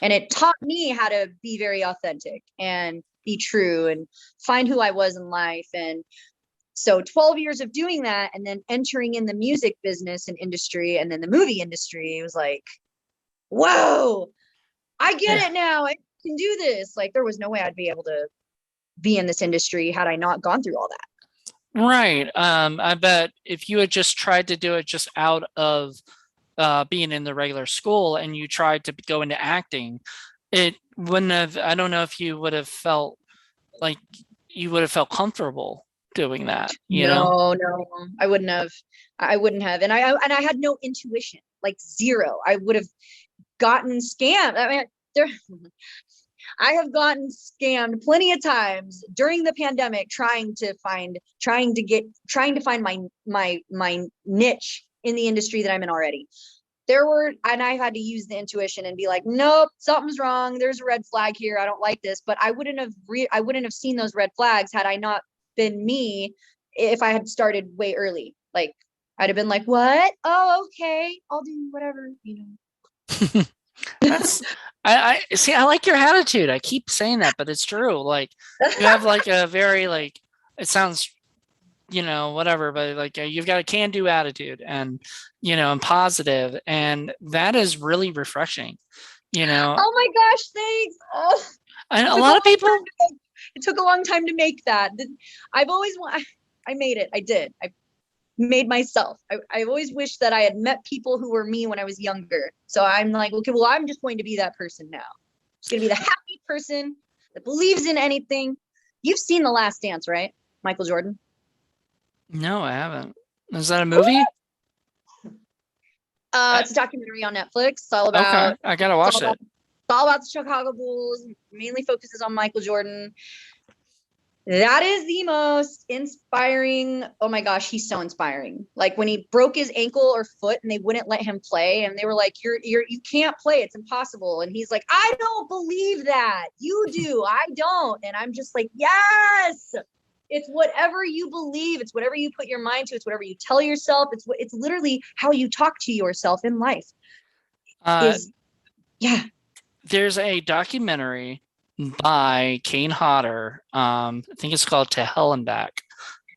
And it taught me how to be very authentic and be true and find who I was in life. And so 12 years of doing that, and then entering in the music business and industry, and then the movie industry, it was like, whoa, I get it now. I can do this. Like, there was no way I'd be able to be in this industry had I not gone through all that. Right. I bet if you had just tried to do it just out of being in the regular school, and you tried to go into acting, it wouldn't have, I don't know if you would have felt like you would have felt comfortable doing that, No, I wouldn't have. And I had no intuition, like zero. I would have gotten scammed. I mean, I have gotten scammed plenty of times during the pandemic, trying to find my niche in the industry that I'm in already. And I had to use the intuition and be like, nope, something's wrong. There's a red flag here. I don't like this. But I wouldn't have seen those red flags had I not been me, if I had started way early. Like, I'd have been like, what? Oh, okay. I'll do whatever, That's I see. I like your attitude. I keep saying that, but it's true. Like you have like a very like it sounds whatever, but like you've got a can-do attitude and and positive, and that is really refreshing. Oh my gosh, thanks. Oh, And it a took a lot of long people. time to make, it took a long time to make that. I've always I made it. I did. I made myself. I always wished that I had met people who were me when I was younger. So I'm like, okay, well, I'm just going to be that person now. I'm just going to be the happy person that believes in anything. You've seen The Last Dance, right? Michael Jordan. No, I haven't. Is that a movie? It's a documentary on Netflix. It's all Okay, about I gotta watch it. it's all about the Chicago Bulls. Mainly focuses on Michael Jordan. That is the most inspiring. Oh my gosh, he's so inspiring. Like when he broke his ankle or foot and they wouldn't let him play and they were like, you can't play. It's impossible. And he's like, I don't believe that. You do. I don't. And I'm just like, yes. It's whatever you believe. It's whatever you put your mind to. It's whatever you tell yourself. It's literally how you talk to yourself in life. Uh, Is yeah. there's a documentary by Kane Hodder. I think it's called To Hell and Back.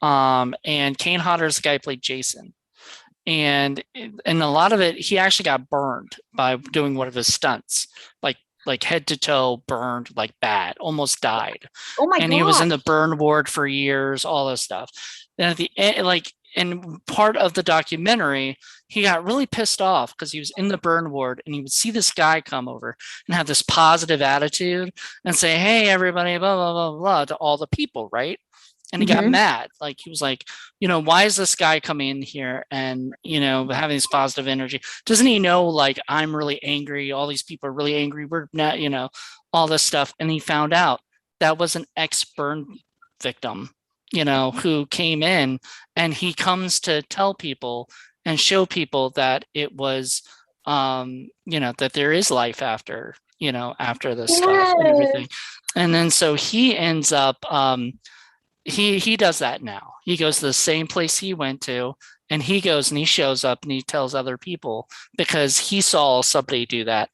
And Kane Hodder is the guy who played Jason. And a lot of it, he actually got burned by doing one of his stunts, like head to toe burned, like bad, almost died. Oh my And he was in the burn ward for years, all this stuff. Then at the end, like in part of the documentary, he got really pissed off because he was in the burn ward and he would see this guy come over and have this positive attitude and say, "Hey, everybody, blah, blah, blah, blah," to all the people, right? And he got mad. Like he was like, why is this guy coming in here and, having this positive energy? Doesn't he know, like, I'm really angry. All these people are really angry. We're not, all this stuff. And he found out that was an ex-burn victim, who came in, and he comes to tell people and show people that it was, that there is life after, after this stuff and everything. And then so he ends up, he does that now. He goes to the same place he went to, and he goes and he shows up and he tells other people because he saw somebody do that.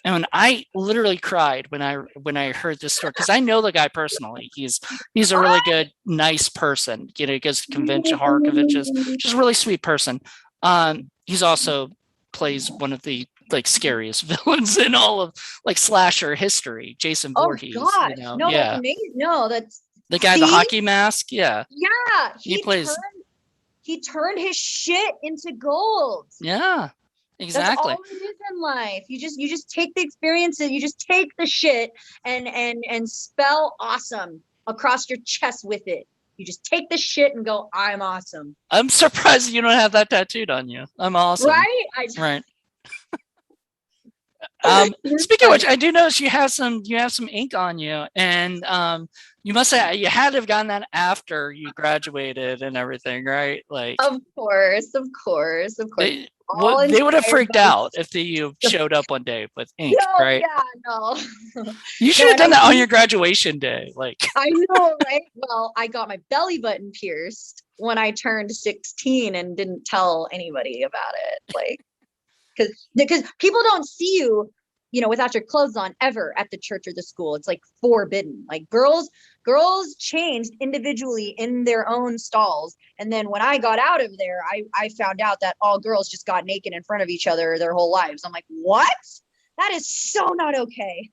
And when I literally cried when I heard this story, because I know the guy personally. He's a really good, nice person. He goes to horror conventions, just a really sweet person. He's also plays one of the like scariest villains in all of like slasher history, Jason Voorhees. Gosh. No, that's amazing. No, that's the guy, the hockey mask. Yeah. Yeah. He plays. He turned his shit into gold. Yeah, exactly. That's all it is in life. You just take the experiences. You just take the shit and spell awesome across your chest with it. You just take the shit and go, I'm awesome. I'm surprised you don't have that tattooed on you. I'm awesome. Right? Right. Speaking of which, I do notice you have some ink on you, and you must say you had to have gotten that after you graduated and everything, right? Like, of course. They would have freaked out if you showed up one day with ink, right? Yeah, no. You should have done that on your graduation day. Like, I know, right? Well, I got my belly button pierced when I turned 16 and didn't tell anybody about it. Like, because people don't see you, without your clothes on ever at the church or the school. It's like forbidden. Like girls changed individually in their own stalls. And then when I got out of there, I found out that all girls just got naked in front of each other their whole lives. I'm like, what? That is so not okay.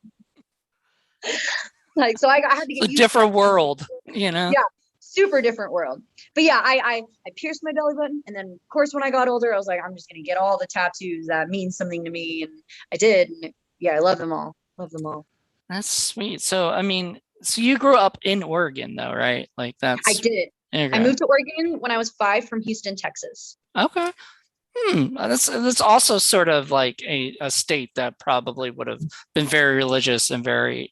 Like, so I had to get a different world, Yeah. Super different world. But yeah, I pierced my belly button, and then of course when I got older, I was like, I'm just gonna get all the tattoos that mean something to me, and I did. And yeah, I love them all. That's sweet. So I mean, so you grew up in Oregon though, right? Like I did. Okay. I moved to Oregon when I was 5 from Houston, Texas. Okay. That's also sort of like a state that probably would have been very religious and very,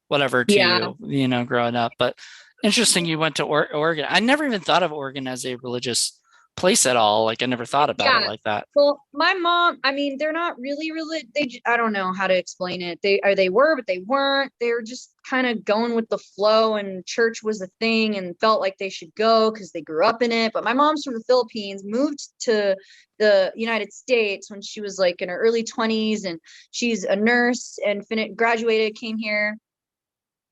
whatever to you, growing up. But interesting, you went to Oregon. I never even thought of Oregon as a religious place at all. Like I never thought about it Yeah. like that. Well, my mom, I mean, they're not really I don't know how to explain it. They were, but they weren't. They were just kind of going with the flow, and church was a thing and felt like they should go because they grew up in it. But my mom's from the Philippines, moved to the United States when she was like in her early 20s, and she's a nurse and graduated, came here,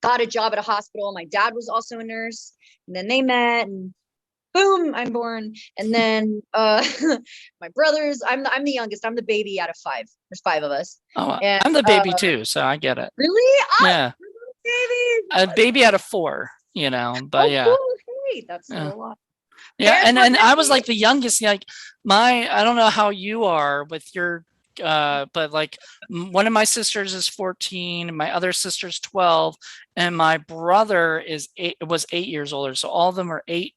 got a job at a hospital. My dad was also a nurse, and then they met, and boom, I'm born. And then my brothers, I'm the youngest. I'm the baby out of five. There's five of us. Oh, And I'm the baby too, so I get it. really? Yeah, Baby. a baby out of four, but Oh, yeah. cool. Hey, that's Yeah. still a lot. Yeah, Parents and weren't I ready. was like the youngest. Like I don't know how you are with your, but like one of my sisters is 14, my other sister's 12, and my brother was 8 years older. So all of them are 8,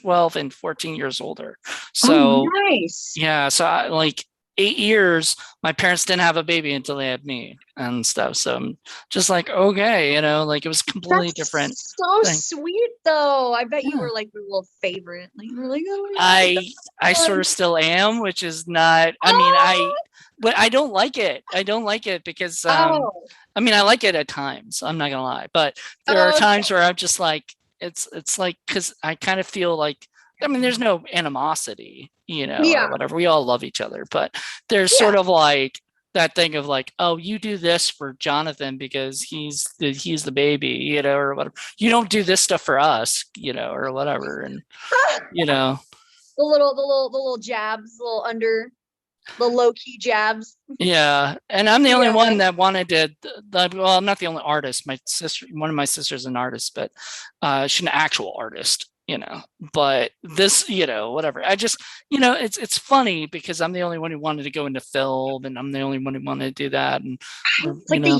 12, and 14 years older. Oh, So nice. yeah, so like 8 years, my parents didn't have a baby until they had me and stuff. So I'm just like, okay, like it was a completely different That's so thing. sweet, though. I bet you Yeah. were like the little favorite. Like, you were like, oh my God, I that's sort fun. of still am, which is not, I mean, Oh, but I don't like it. I don't like it because, oh, I mean, I like it at times. I'm not gonna lie, but there are okay. times where I'm just like, it's like, because I kind of feel like, I mean, there's no animosity, Yeah, or whatever. We all love each other, but there's yeah. sort of like that thing of like, oh, you do this for Jonathan because he's the baby, or whatever. You don't do this stuff for us, or whatever, and you know. The little jabs, the low key jabs. Yeah, and I'm the only Yeah. one that wanted to. Well, I'm not the only artist. One of my sisters, is an artist, but she's an actual artist. But this, whatever. I just, it's funny because I'm the only one who wanted to go into film, and I'm the only one who wanted to do that, and It's like the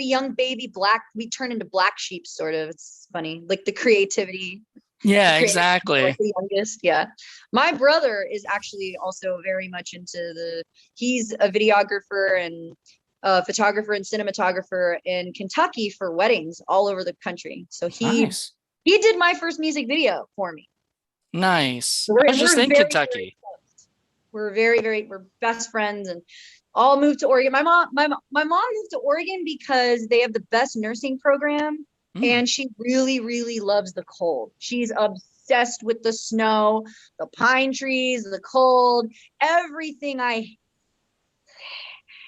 young baby black. We turn into black sheep, sort of. It's funny, like the creativity. The yeah, creative, like exactly. the youngest. Yeah. My brother is actually also very much into he's a videographer and a photographer and cinematographer in Kentucky for weddings all over the country. So Nice, he did my first music video for me. nice. So I we're, was just we're in very, very Kentucky. close. We're best friends, and all moved to Oregon. My mom moved to Oregon because they have the best nursing program, Mm. and she really, really loves the cold. She's obsessed with the snow, the pine trees, the cold, everything I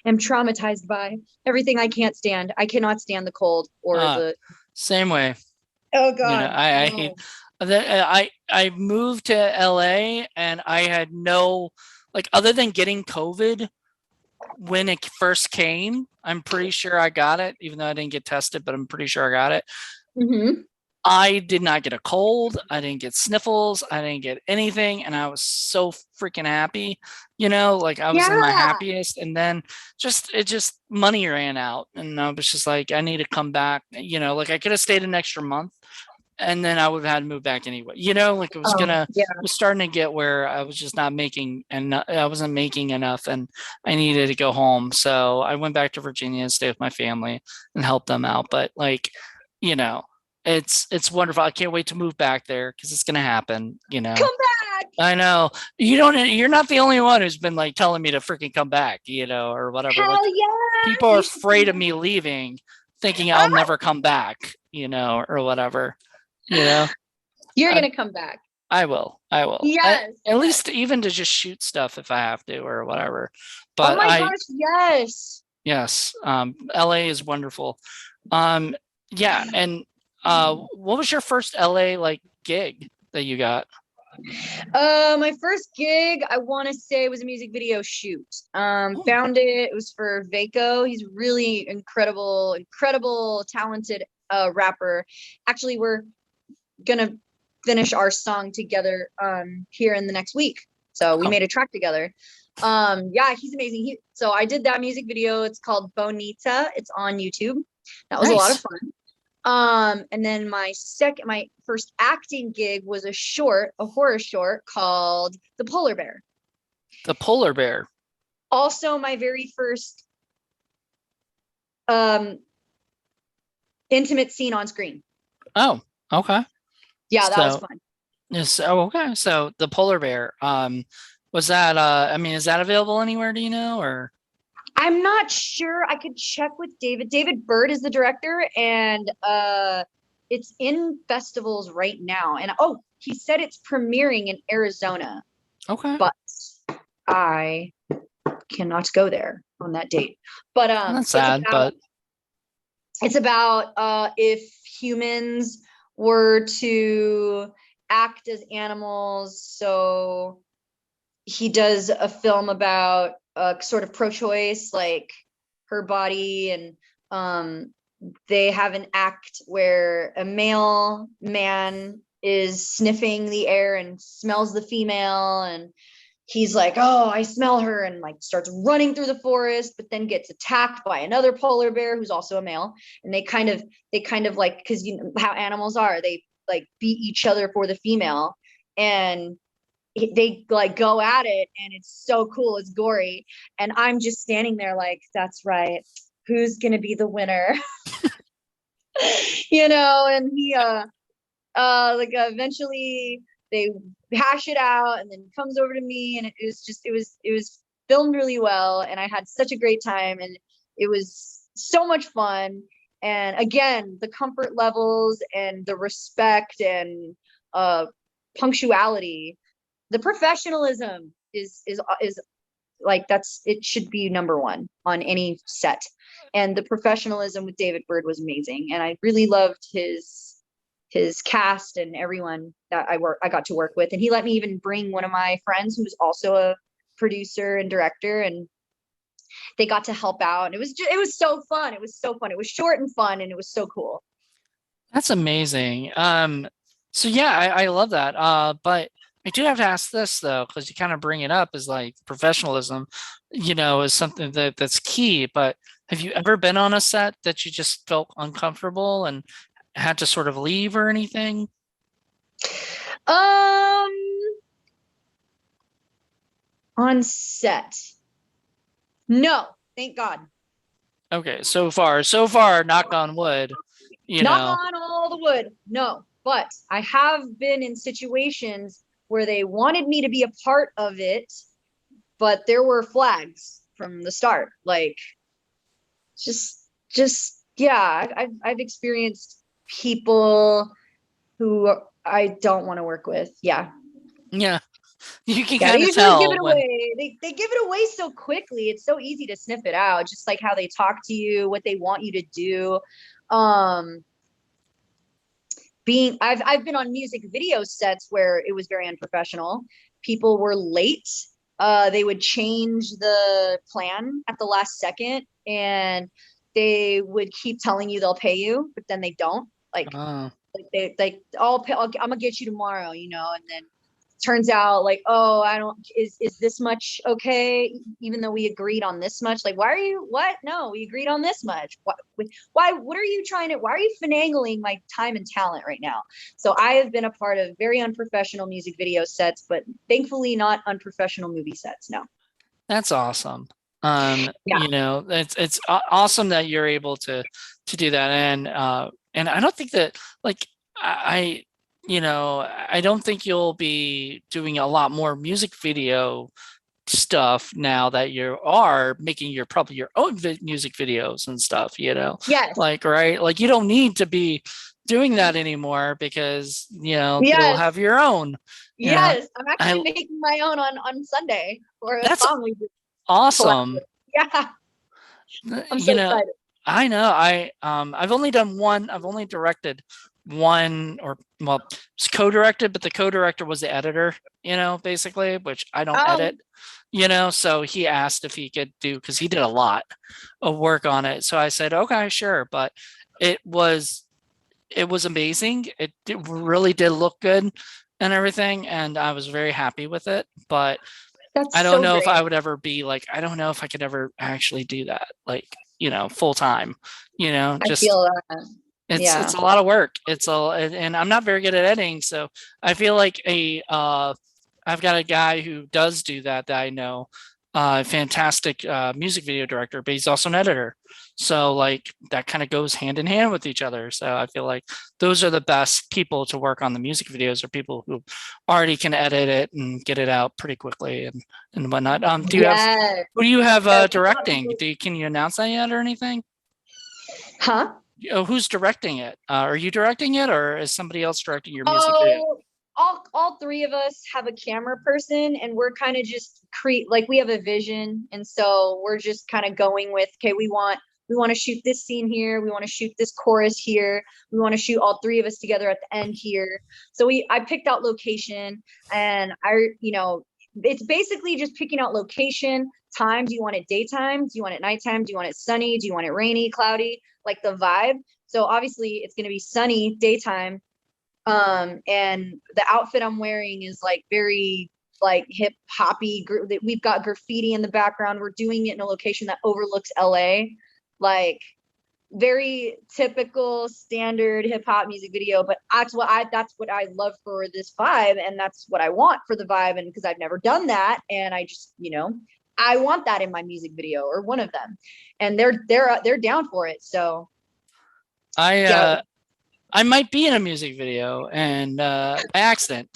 am traumatized by, everything I can't stand. I cannot stand the cold or Uh, the Same way. oh God, I hate no. that. I moved to LA and I had no, like, other than getting COVID when it first came. I'm pretty sure I got it, even though I didn't get tested, but I'm pretty sure I got it. Mm-hmm. I did not get a cold. I didn't get sniffles. I didn't get anything. And I was so freaking happy, like I was in my Yeah. happiest. And then money ran out. And I was just like, I need to come back, like I could have stayed an extra month and then I would have had to move back anyway, like Oh, yeah. it was starting to get where I was just not making, and I wasn't making enough and I needed to go home. So I went back to Virginia and stay with my family and help them out. But like, you know, it's wonderful. I can't wait to move back there because it's gonna happen. Come back. I know you're not the only one who's been like telling me to freaking come back, or whatever. Like Hell yeah. people are You should afraid of me leaving, thinking I'll never come back, or whatever. You know, You're I gonna come back. I will. I will. Yes, At yes. least even to just shoot stuff if I have to or whatever. Oh But my gosh, yes. yes, LA is wonderful. Um, yeah, and what was your first LA like gig that you got? My first gig, I want to say, was a music video shoot. Found it. It was for Vaco. He's really incredible, incredible, talented rapper. Actually, we're gonna finish our song together here in the next week. So we Oh, made a track together. Yeah, he's amazing. So I did that music video. It's called Bonita. It's on YouTube. That was a lot of nice. fun. And then my first acting gig was a horror short called The Polar Bear. The polar bear. Also my very first um intimate scene on screen. Oh, okay. Yeah, that was So fun. Yes. Oh, okay. So the polar bear, was that, I mean, is that available anywhere? Do you know, or? I'm not sure. I could check with David. David Bird is the director, and it's in festivals right now. And oh, he said it's premiering in Arizona, Okay. but I cannot go there on that date. But That's sad, but it's about if humans were to act as animals. So he does a film about sort of pro-choice, like her body, and they have an act where a male man is sniffing the air and smells the female, and he's like, oh, I smell her, and like starts running through the forest, but then gets attacked by another polar bear who's also a male. And they kind of like, because you know how animals are, they like beat each other for the female, and they like go at it, and it's so cool, it's gory, and I'm just standing there like, that's right, who's gonna be the winner? And he like eventually they hash it out, and then comes over to me, and it was filmed really well, and I had such a great time, and it was so much fun. And again, the comfort levels and the respect and uh punctuality, the professionalism is like, that's, it should be number one on any set. And the professionalism with David Bird was amazing, and I really loved his cast and everyone that I got to work with. And he let me even bring one of my friends who's also a producer and director, and they got to help out, and it was so fun. It was so fun. It was short and fun, and it was so cool. that's amazing. So yeah, I love that. But I do have to ask this though, because you kind of bring it up as like professionalism, is something that's key. But have you ever been on a set that you just felt uncomfortable and had to sort of leave or anything? Um, on set, no, thank God. Okay, so far, knock on wood, you Knock know. on all the wood. No, but I have been in situations where they wanted me to be a part of it, but there were flags from the start. Like, just yeah, I've experienced people who I don't want to work with. Yeah. Yeah, you can Yeah, they kind of usually give tell it when. away. They give it away so quickly. It's so easy to sniff it out, just like how they talk to you, what they want you to do. Um, I've been on music video sets where it was very unprofessional. People were late. They would change the plan at the last second, and they would keep telling you they'll pay you, but then they don't. uh, Like they like, I'm gonna get you tomorrow, and then turns out like, oh, I don't, is this much okay, even though we agreed on this much? Like, why are you, what, no, we agreed on this much. Why, what are you trying to, why are you finagling my time and talent right now? So I have been a part of very unprofessional music video sets, but thankfully not unprofessional movie sets, no. that's awesome. Yeah. It's awesome that you're able to do that, and I don't think that like I I don't think you'll be doing a lot more music video stuff now that you are making your probably your own music videos and stuff, Yes. like, right, like you don't need to be doing that anymore because you'll Yes. have your own. you know Yes. I'm actually I making my own on Sunday for a That's song we awesome. collaborated. Yeah. I'm so you know excited. I know. I've only directed one, or well, it's co-directed, but the co-director was the editor, basically, which I don't Um, edit, so he asked if he could do, because he did a lot of work on it. So I said, okay, sure. But it was it was amazing. Really did look good and everything, and I was very happy with it. But that's I don't so know if great. I would ever be like, I don't know if I could ever actually do that, like, full time, I just feel that. it's Yeah. a lot of work. And I'm not very good at editing. So I feel like I've got a guy who does do that I know. fantastic music video director, but he's also an editor. So like that kind of goes hand in hand with each other. So I feel like those are the best people to work on the music videos, are people who already can edit it and get it out pretty quickly and whatnot. Do you have Yeah. who do you have Yeah, we want directing? people- Can you announce that yet or anything? Huh? Who's directing it? Are you directing it, or is somebody else directing your music video? Oh, all three of us have a camera person, and we're kind of just create like we have a vision, and so we're just kind of going with, okay, we want to shoot this scene here, we want to shoot this chorus here, we want to shoot all three of us together at the end here. So I picked out location, and it's basically just picking out location, time. Do you want it daytime? Do you want it nighttime? Do you want it sunny? Do you want it rainy, cloudy? Like the vibe. So obviously it's going to be sunny daytime. And the outfit I'm wearing is like very like hip hoppy. We've got graffiti in the background. We're doing it in a location that overlooks LA, like very typical standard hip hop music video. But that's what I love for this vibe, and that's what I want for the vibe. And because I've never done that, and I just I want that in my music video, or one of them, and they're down for it. So I yeah. I might be in a music video and by accident.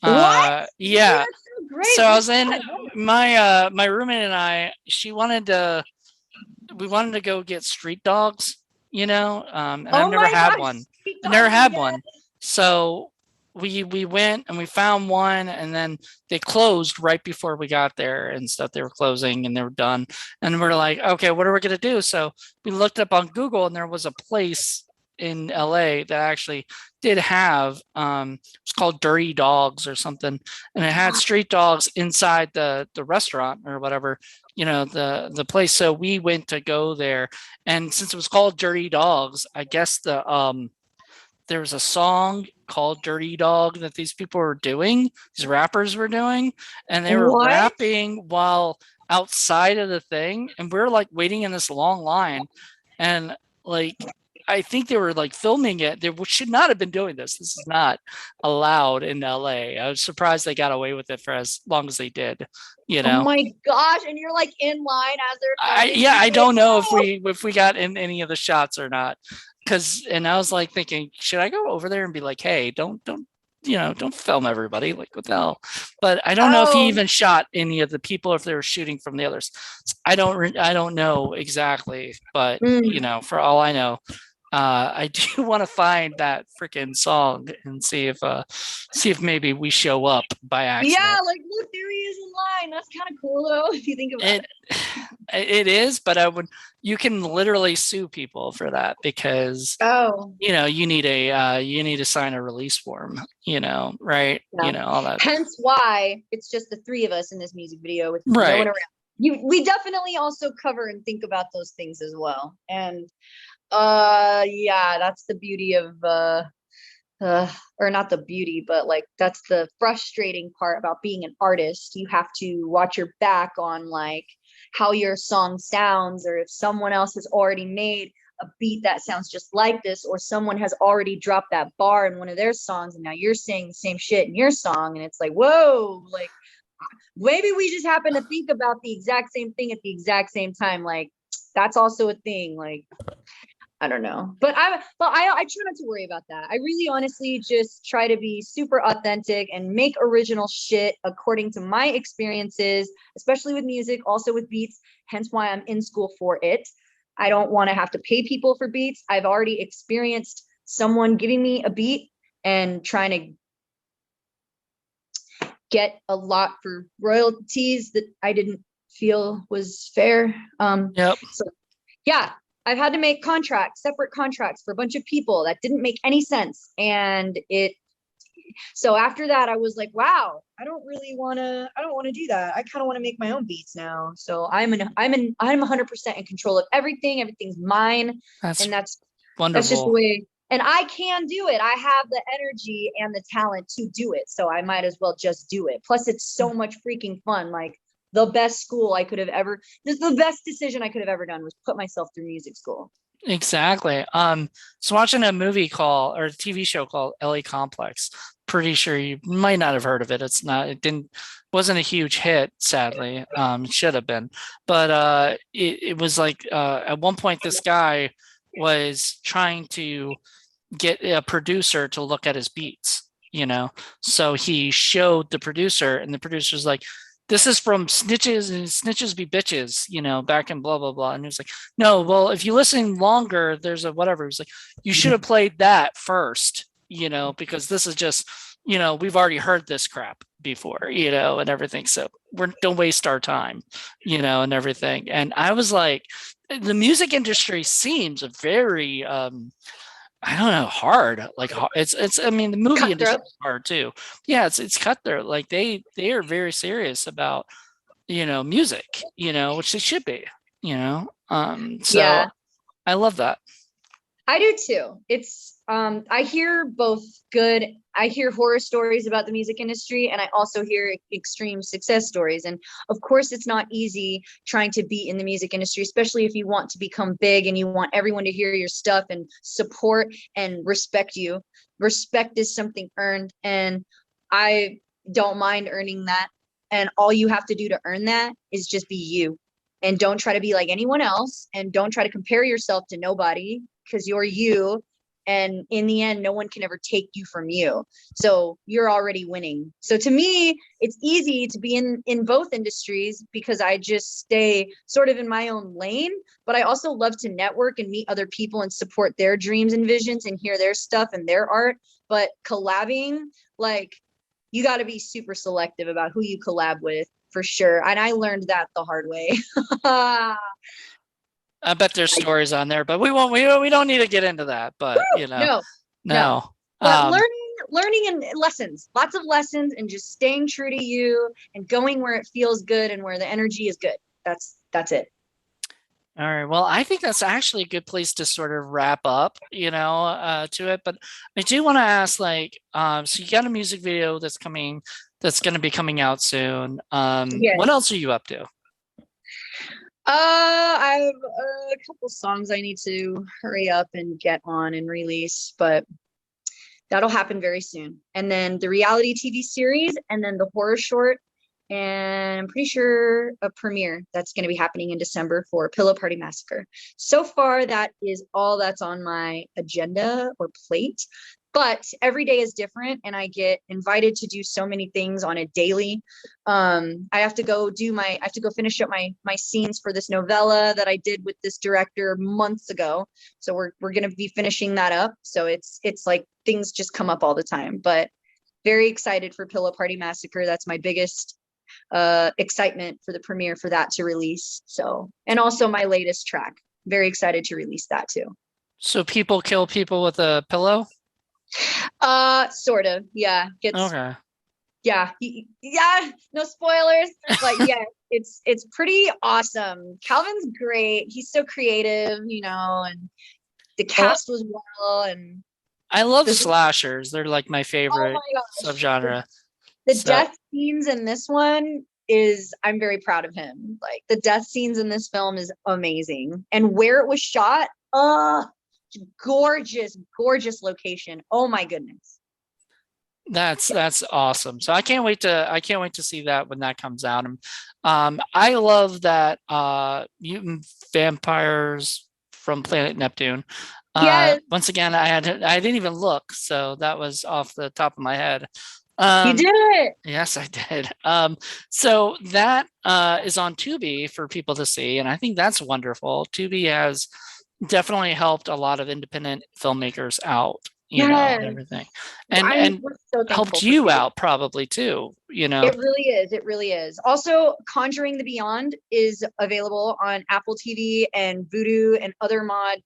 What? Yeah. That's so great. So I was in my roommate and we wanted to go get street dogs, and I've never had one. I never had one. So we went and we found one, and then they closed right before we got there and stuff. They were closing and they were done. And we're like, okay, what are we gonna do? So we looked up on Google, and there was a place in LA that actually did have it's called Dirty Dogs or something, and it had street dogs inside the restaurant or whatever, the place. So we went to go there, and since it was called Dirty Dogs, I guess there was a song called Dirty Dog that these people were doing, these rappers were doing, and they were What? rapping while outside of the thing, and we were like waiting in this long line, and like I think they were like filming it. They should not have been doing this. This is not allowed in LA. I was surprised they got away with it for as long as they did. Oh my gosh! And you're like in line as they're filming. I don't know if we got in any of the shots or not. And I was like thinking, should I go over there and be like, hey, don't film everybody, like what the hell? But I don't know if he even shot any of the people, if they were shooting from the others. I don't know exactly, but for all I know, I do want to find that freaking song and see if maybe we show up by accident. Yeah, like look, there he is in line. That's kind of cool though, if you think about it. It is, but you can literally sue people for that because you need to sign a release form, right? Yeah. All that. Hence why it's just the three of us in this music video with right. no one around. We definitely also cover and think about those things as well. And yeah, that's the beauty of or not the beauty, but like that's the frustrating part about being an artist. You have to watch your back on like how your song sounds, or if someone else has already made a beat that sounds just like this, or someone has already dropped that bar in one of their songs and now you're saying the same shit in your song, and it's like, whoa, like maybe we just happen to think about the exact same thing at the exact same time. Like that's also a thing. Like I don't know, but I try not to worry about that. I really honestly just try to be super authentic and make original shit according to my experiences, especially with music, also with beats, hence why I'm in school for it. I don't want to have to pay people for beats. I've already experienced someone giving me a beat and trying to get a lot for royalties that I didn't feel was fair. Yep. So, yeah. I've had to make separate contracts for a bunch of people that didn't make any sense. And so after that, I was like, wow, I don't want to do that. I kind of want to make my own beats now. So I'm 100% in control of everything. Everything's mine. That's wonderful. That's just the way, and I can do it. I have the energy and the talent to do it. So I might as well just do it. Plus it's so much freaking fun. Like, the best decision I could have ever done was put myself through music school. Exactly. So watching a movie called or a TV show called LA Complex. Pretty sure you might not have heard of it. It's not. It didn't. Wasn't a huge hit, sadly. It should have been. But it was like at one point this guy was trying to get a producer to look at his beats. So he showed the producer, and the producer's like, this is from Snitches and Snitches Be Bitches, back in blah blah blah. And he was like, no, well, if you listen longer, there's a whatever. He's like, you should have played that first, because this is just, we've already heard this crap before, and everything. So don't waste our time, and everything. And I was like, the music industry seems very I don't know, hard. Like it's I mean the movie industry Cutthroat. is hard too. Yeah, it's cutthroat. Like they are very serious about, music, which they should be, so Yeah, I love that. I do too. It's I hear both good. I hear horror stories about the music industry, and I also hear extreme success stories. And of course, it's not easy trying to be in the music industry, especially if you want to become big and you want everyone to hear your stuff and support and respect you. Respect is something earned, and I don't mind earning that. And all you have to do to earn that is just be you. And don't try to be like anyone else, and don't try to compare yourself to nobody, because you're you, and in the end no one can ever take you from you, so you're already winning. So to me it's easy to be in both industries because I just stay sort of in my own lane, but I also love to network and meet other people and support their dreams and visions and hear their stuff and their art. But collabing, like, you got to be super selective about who you collab with, for sure, and I learned that the hard way. I bet there's stories on there, but we don't need to get into that. But No, no. no. But learning and lessons, lots of lessons, and just staying true to you and going where it feels good and where the energy is good. That's it. All right. Well, I think that's actually a good place to sort of wrap up, to it. But I do want to ask, like, so you got a music video that's going to be coming out soon. Yeah. What else are you up to? I have a couple songs I need to hurry up and get on and release, but that'll happen very soon. And then the reality TV series, and then the horror short, and I'm pretty sure a premiere that's going to be happening in December for Pillow Party Massacre. So far, that is all that's on my agenda or plate. But every day is different, and I get invited to do so many things on a daily. I have to go finish up my scenes for this novella that I did with this director months ago. So we're gonna be finishing that up. So it's like things just come up all the time. But very excited for Pillow Party Massacre. That's my biggest excitement for the premiere for that to release. So, and also my latest track. Very excited to release that too. So people kill people with a pillow? Sort of. Yeah. Okay. Yeah. Yeah. No spoilers, but yeah, it's pretty awesome. Calvin's great. He's so creative, and the Well, cast was well, and I love this, slashers. They're like my oh favorite my gosh. subgenre. The So, death scenes in this one I'm very proud of him. Like, the death scenes in this film is amazing. And where it was shot, gorgeous, gorgeous location. Oh my goodness. that's awesome. So I can't wait to see that when that comes out. And I love that mutant vampires from Planet Neptune. Yes, Once again, I didn't even look, so that was off the top of my head. you Um, did it. yes, I did. So that is on Tubi for people to see, and I think that's wonderful. Tubi has definitely helped a lot of independent filmmakers out, and Yes. everything, and We're so thankful helped for you Tubi. out probably too. It really is. It really is. Also, Conjuring the Beyond is available on Apple TV and Vudu and other mod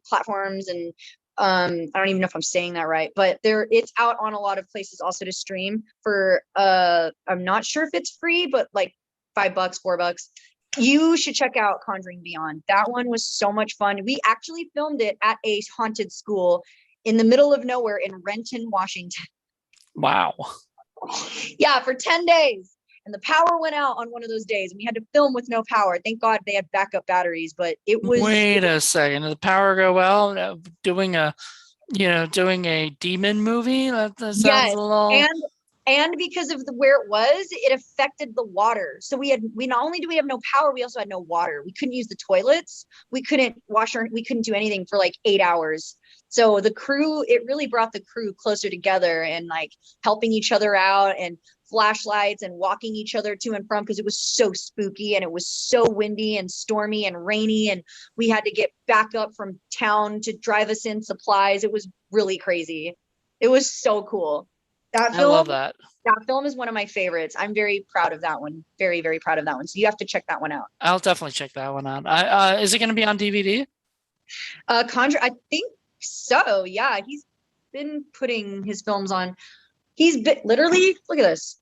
platforms. And I don't even know if I'm saying that right, but it's out on a lot of places also to stream for I'm not sure if it's free, but like $5, $4. You should check out Conjuring Beyond. That one was so much fun. We actually filmed it at a haunted school in the middle of nowhere in Renton, Washington. Wow. Yeah, for 10 days. and the power went out on one of those days and we had to film with no power. Thank God they had backup batteries, but Wait a second. Did the power go out? Doing a doing a demon movie? That sounds yes. a little. And because of where it was, it affected the water. So we not only do we have no power, we also had no water. We couldn't use the toilets. We couldn't we couldn't do anything for like 8 hours. So the crew, it really brought the crew closer together and like helping each other out and flashlights and walking each other to and from because it was so spooky and it was so windy and stormy and rainy and we had to get back up from town to drive us in supplies. It was really crazy. It was so cool. I love that. That film is one of my favorites. I'm very proud of that one. Very, very proud of that one. So you have to check that one out. I'll definitely check that one out. Is it going to be on DVD? Conjure, I think so. Yeah, he's been putting his films on. He's been literally, look at this.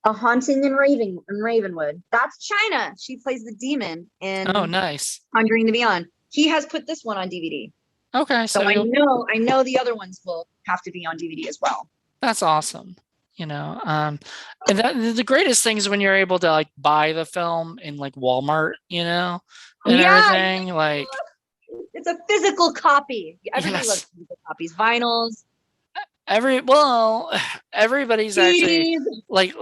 A Haunting in Ravenwood. That's China. She plays the demon in Oh, nice. Conjuring the Beyond. He has put this one on DVD. Okay, So I know the other ones will have to be on DVD as well. That's awesome. And the greatest thing is when you're able to like buy the film in like Walmart, and everything. Like it's a physical copy. Everybody loves physical copies, vinyls. Everybody's actually like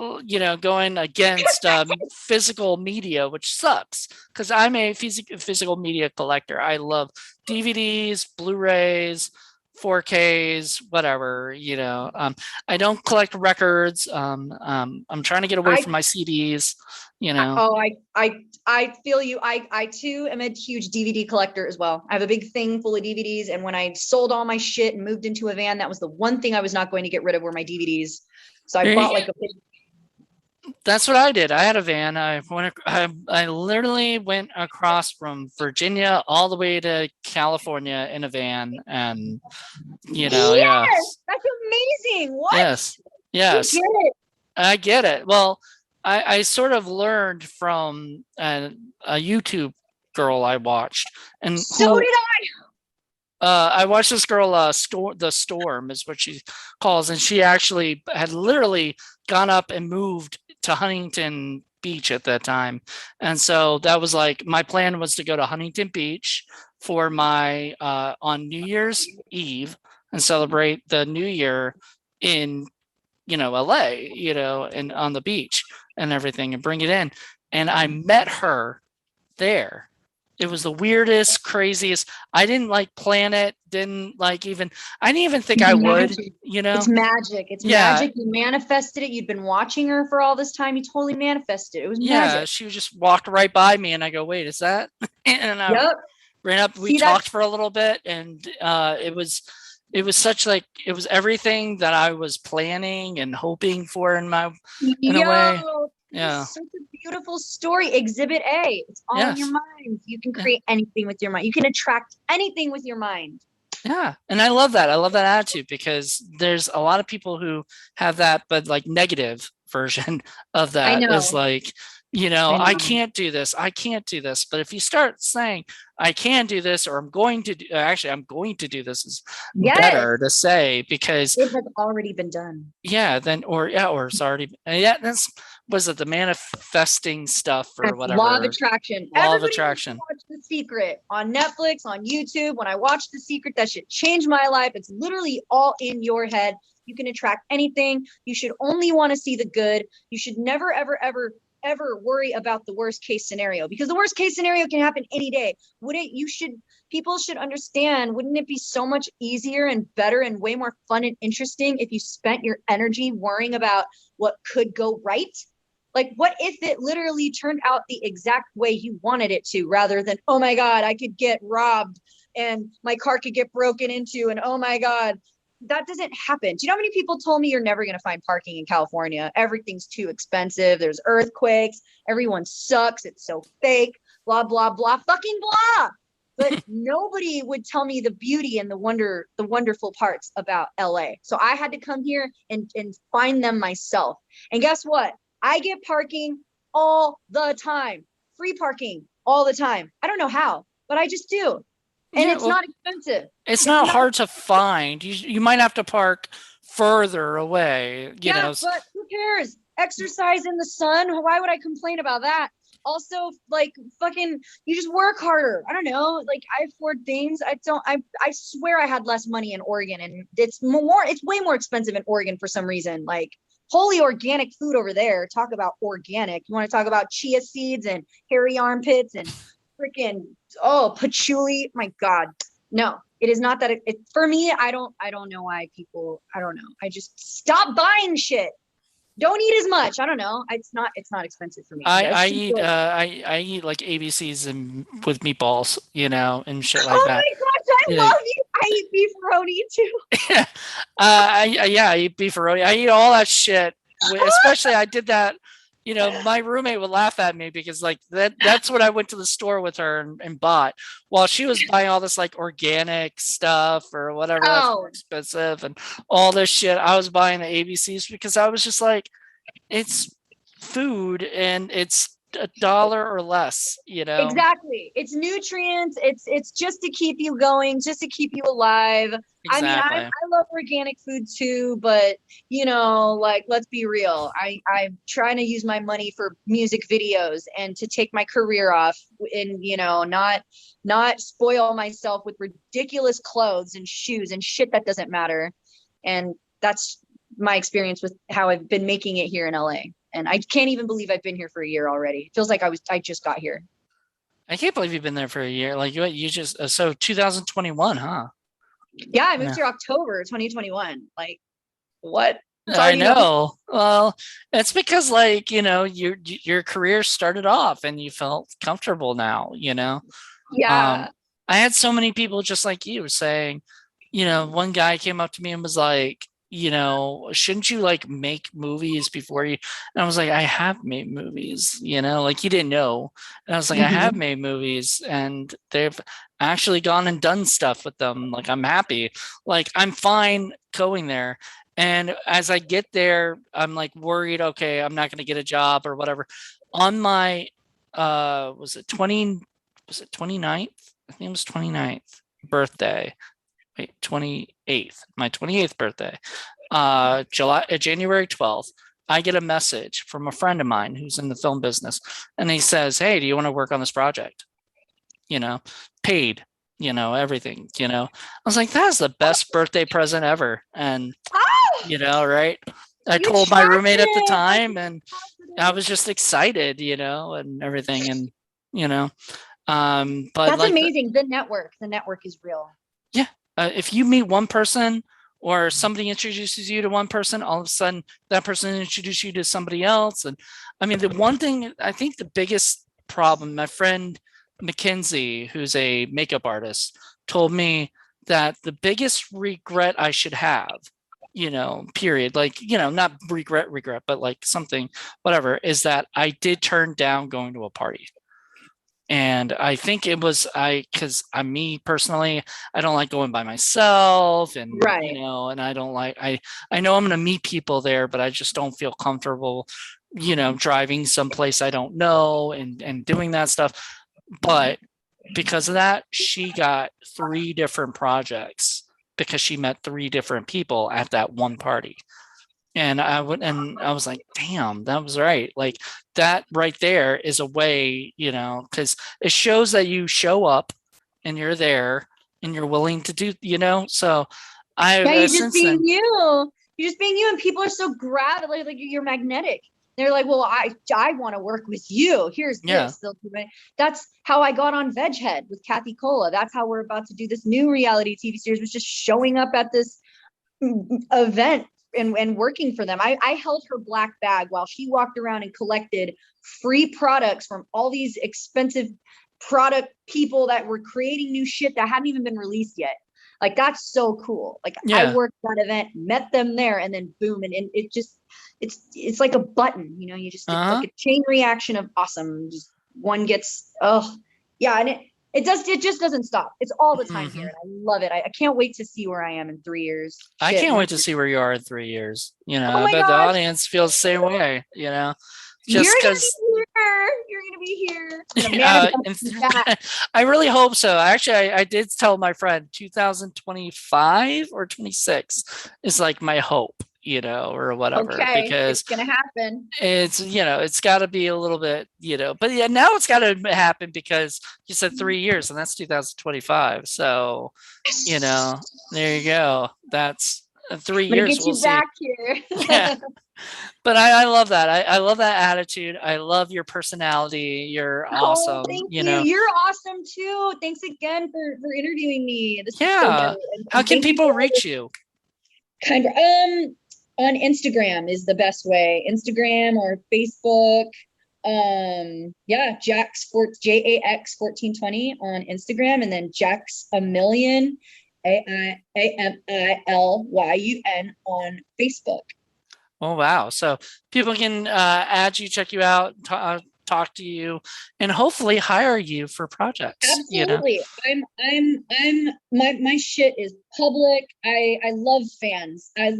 going against physical media, which sucks because I'm a physical media collector. I love DVDs, Blu-rays, 4Ks, whatever. I don't collect records. I'm trying to get away from my CDs. I feel you. I too am a huge DVD collector as well. I have a big thing full of DVDs, and when I sold all my shit and moved into a van, that was the one thing I was not going to get rid of were my DVDs. So I bought like a big. That's what I did. I had a van. I literally went across from Virginia all the way to California in a van, and yes, that's amazing. What? Yes, I get it. Well, I sort of learned from a YouTube girl I watched, and so did I watched this girl, the Storm is what she calls, and she actually had literally gone up and moved to Huntington Beach at that time. And so that was like, my plan was to go to Huntington Beach for my, on New Year's Eve and celebrate the New Year in, LA, and on the beach and everything and bring it in. And I met her there. It was the weirdest, craziest. I didn't like plan it. I didn't even think I would, It's magic. It's magic. You manifested it. You'd been watching her for all this time. You totally manifested it. It was magic. She just walked right by me and I go, wait, is that? And I ran up, we talked for a little bit and it was such like, it was everything that I was planning and hoping for in a way. Yeah. It's such a beautiful story. Exhibit A. It's all in your mind. You can create anything with your mind. You can attract anything with your mind. Yeah. And I love that. I love that attitude because there's a lot of people who have that, but like negative version of that is like, I can't do this. I can't do this. But if you start saying, I can do this, or I'm going to do this is better to say because it has already been done. Yeah. Or it's already, was it the manifesting stuff or whatever? Law of attraction. Law of attraction. Watch The Secret on Netflix, on YouTube. When I watched The Secret, that shit changed my life. It's literally all in your head. You can attract anything. You should only want to see the good. You should never, ever, ever, ever worry about the worst case scenario because the worst case scenario can happen any day. People should understand, wouldn't it be so much easier and better and way more fun and interesting if you spent your energy worrying about what could go right? Like, what if it literally turned out the exact way you wanted it to, rather than, oh my God, I could get robbed and my car could get broken into, and oh my God, that doesn't happen. Do you know how many people told me you're never going to find parking in California? Everything's too expensive. There's earthquakes. Everyone sucks. It's so fake. Blah, blah, blah, fucking blah. But nobody would tell me the beauty and the wonderful parts about LA. So I had to come here and find them myself. And guess what? I get parking all the time. Free parking all the time. I don't know how, but I just do. And it's not expensive. It's not hard to find. You might have to park further away, you Yeah, know. but who cares? Exercise in the sun. Why would I complain about that? Also, like fucking, you just work harder. I don't know. Like I afford things. I don't. I swear I had less money in Oregon, and it's more. It's way more expensive in Oregon for some reason. Like holy organic food over there. Talk about organic. You want to talk about chia seeds and hairy armpits and freaking patchouli. My God, no. It is not that it for me. I don't know why people. I don't know. I just stop buying shit. Don't eat as much. I don't know. It's not expensive for me. I It's I just eat like, I eat like ABCs and with meatballs, you know, and shit like oh that. my gosh, I Yeah. love you. I eat beefaroni too. Yeah, I eat beefaroni. I eat all that shit. Especially I did that. You know, my roommate would laugh at me because like that's what I went to the store with her and bought while she was buying all this like organic stuff or whatever that's more Oh, expensive and all this shit. I was buying the ABCs because I was just like, it's food and it's $1 or less, you know. exactly. It's nutrients. It's just to keep you going, just to keep you alive. I mean, I Exactly. love organic food too, but like let's be real. I'm trying to use my money for music videos and to take my career off and not spoil myself with ridiculous clothes and shoes and shit that doesn't matter. And that's my experience with how I've been making it here in LA. And I can't even believe I've been here for a year already. It feels like I just got here. I can't believe you've been there for a year. Like you just so 2021, huh? Yeah, I moved Yeah. here October 2021. Like, what? It's I already almost. know. Well, it's because like, you know, your career started off and you felt comfortable now, you know. Um, Yeah. I had so many people just like you saying, you know, one guy came up to me and was like, you know, shouldn't you like make movies before you? And I was like, I have made movies, you know, like he didn't know. And I was like, I have Mhm. made movies and they've actually gone and done stuff with them. Like I'm happy. Like I'm fine going there. And as I get there, I'm like worried, okay, I'm not going to get a job or whatever. On my was it 29th? I think it was 29th birthday. Wait, 28th. My 28th birthday. January 12th. I get a message from a friend of mine who's in the film business and he says, "Hey, do you want to work on this project?" You know, paid, you know, everything, you know. I was like, "That's the best birthday present ever." And Ah, you know, right? I you told my tracked roommate at the it. I'm time so and I positive. was just excited, you know, and everything and you know, but That's like amazing. The network is real. yeah. If you meet one person or somebody introduces you to one person, all of a sudden that person introduces you to somebody else. And I mean, the one thing I think the biggest problem, my friend Mackenzie, who's a makeup artist, told me that the biggest regret I should have, you know, period, like, you know, not regret, but like something, whatever, is that I did turn down going to a party. And I think it was because I'm me personally, I don't like going by myself, and you Right. know, and I don't like I know I'm going to meet people there, but I just don't feel comfortable, you know, driving someplace I don't know and doing that stuff. But because of that, she got 3 different projects because she met 3 different people at that one party. And I was like, damn, that was right. Like that right there is a way, you know, because it shows that you show up and you're there and you're willing to do, you know. So I Yeah, you're just since being then, you. You're just being you, and people are so like you're magnetic. They're like, well, I want to work with you. Here's yeah, this. They'll do it. That's how I got on Veg Head with Kathy Cola. That's how we're about to do this new reality TV series. Was just showing up at this event and working for them. I held her black bag while she walked around and collected free products from all these expensive product people that were creating new shit that hadn't even been released yet. Like that's so cool. Like I yeah, worked that event, met them there, and then boom, and it just it's like a button, you just it's uh like huh, a chain reaction of awesome. Just one gets yeah, and it just doesn't stop. It's all the time here, hmm and I love it. I can't wait to see where I am in 3 years. I Shit, can't one wait to year. see where you are in 3 years. You know, Oh I my bet the gosh, audience feels the same way. You know, you're just gonna be because here. You're gonna be here. I'm gonna manifest that. I really hope so. Actually, I did tell my friend 2025 or 26 is like my hope, or whatever, Okay, because it's gonna happen. it's got to be a little bit, but yeah, now it's got to happen because you said 3 years and that's 2025. So, there you go. That's three I'm gonna years. get We'll you see. back here. Yeah. But I love that. I love that attitude. I love your personality. You're Oh, awesome. thank you. You're awesome too. Thanks again for interviewing me. This was so Yeah. great. How And can thank you people for all reach this you? kind of on Instagram is the best way. Instagram or Facebook. Yeah, Jax 1420 on Instagram, and then Jax a million AIAMILYUN on Facebook. Oh, wow. So people can add you, check you out, talk to you, and hopefully hire you for projects. Absolutely. I'm my shit is public. I love fans. I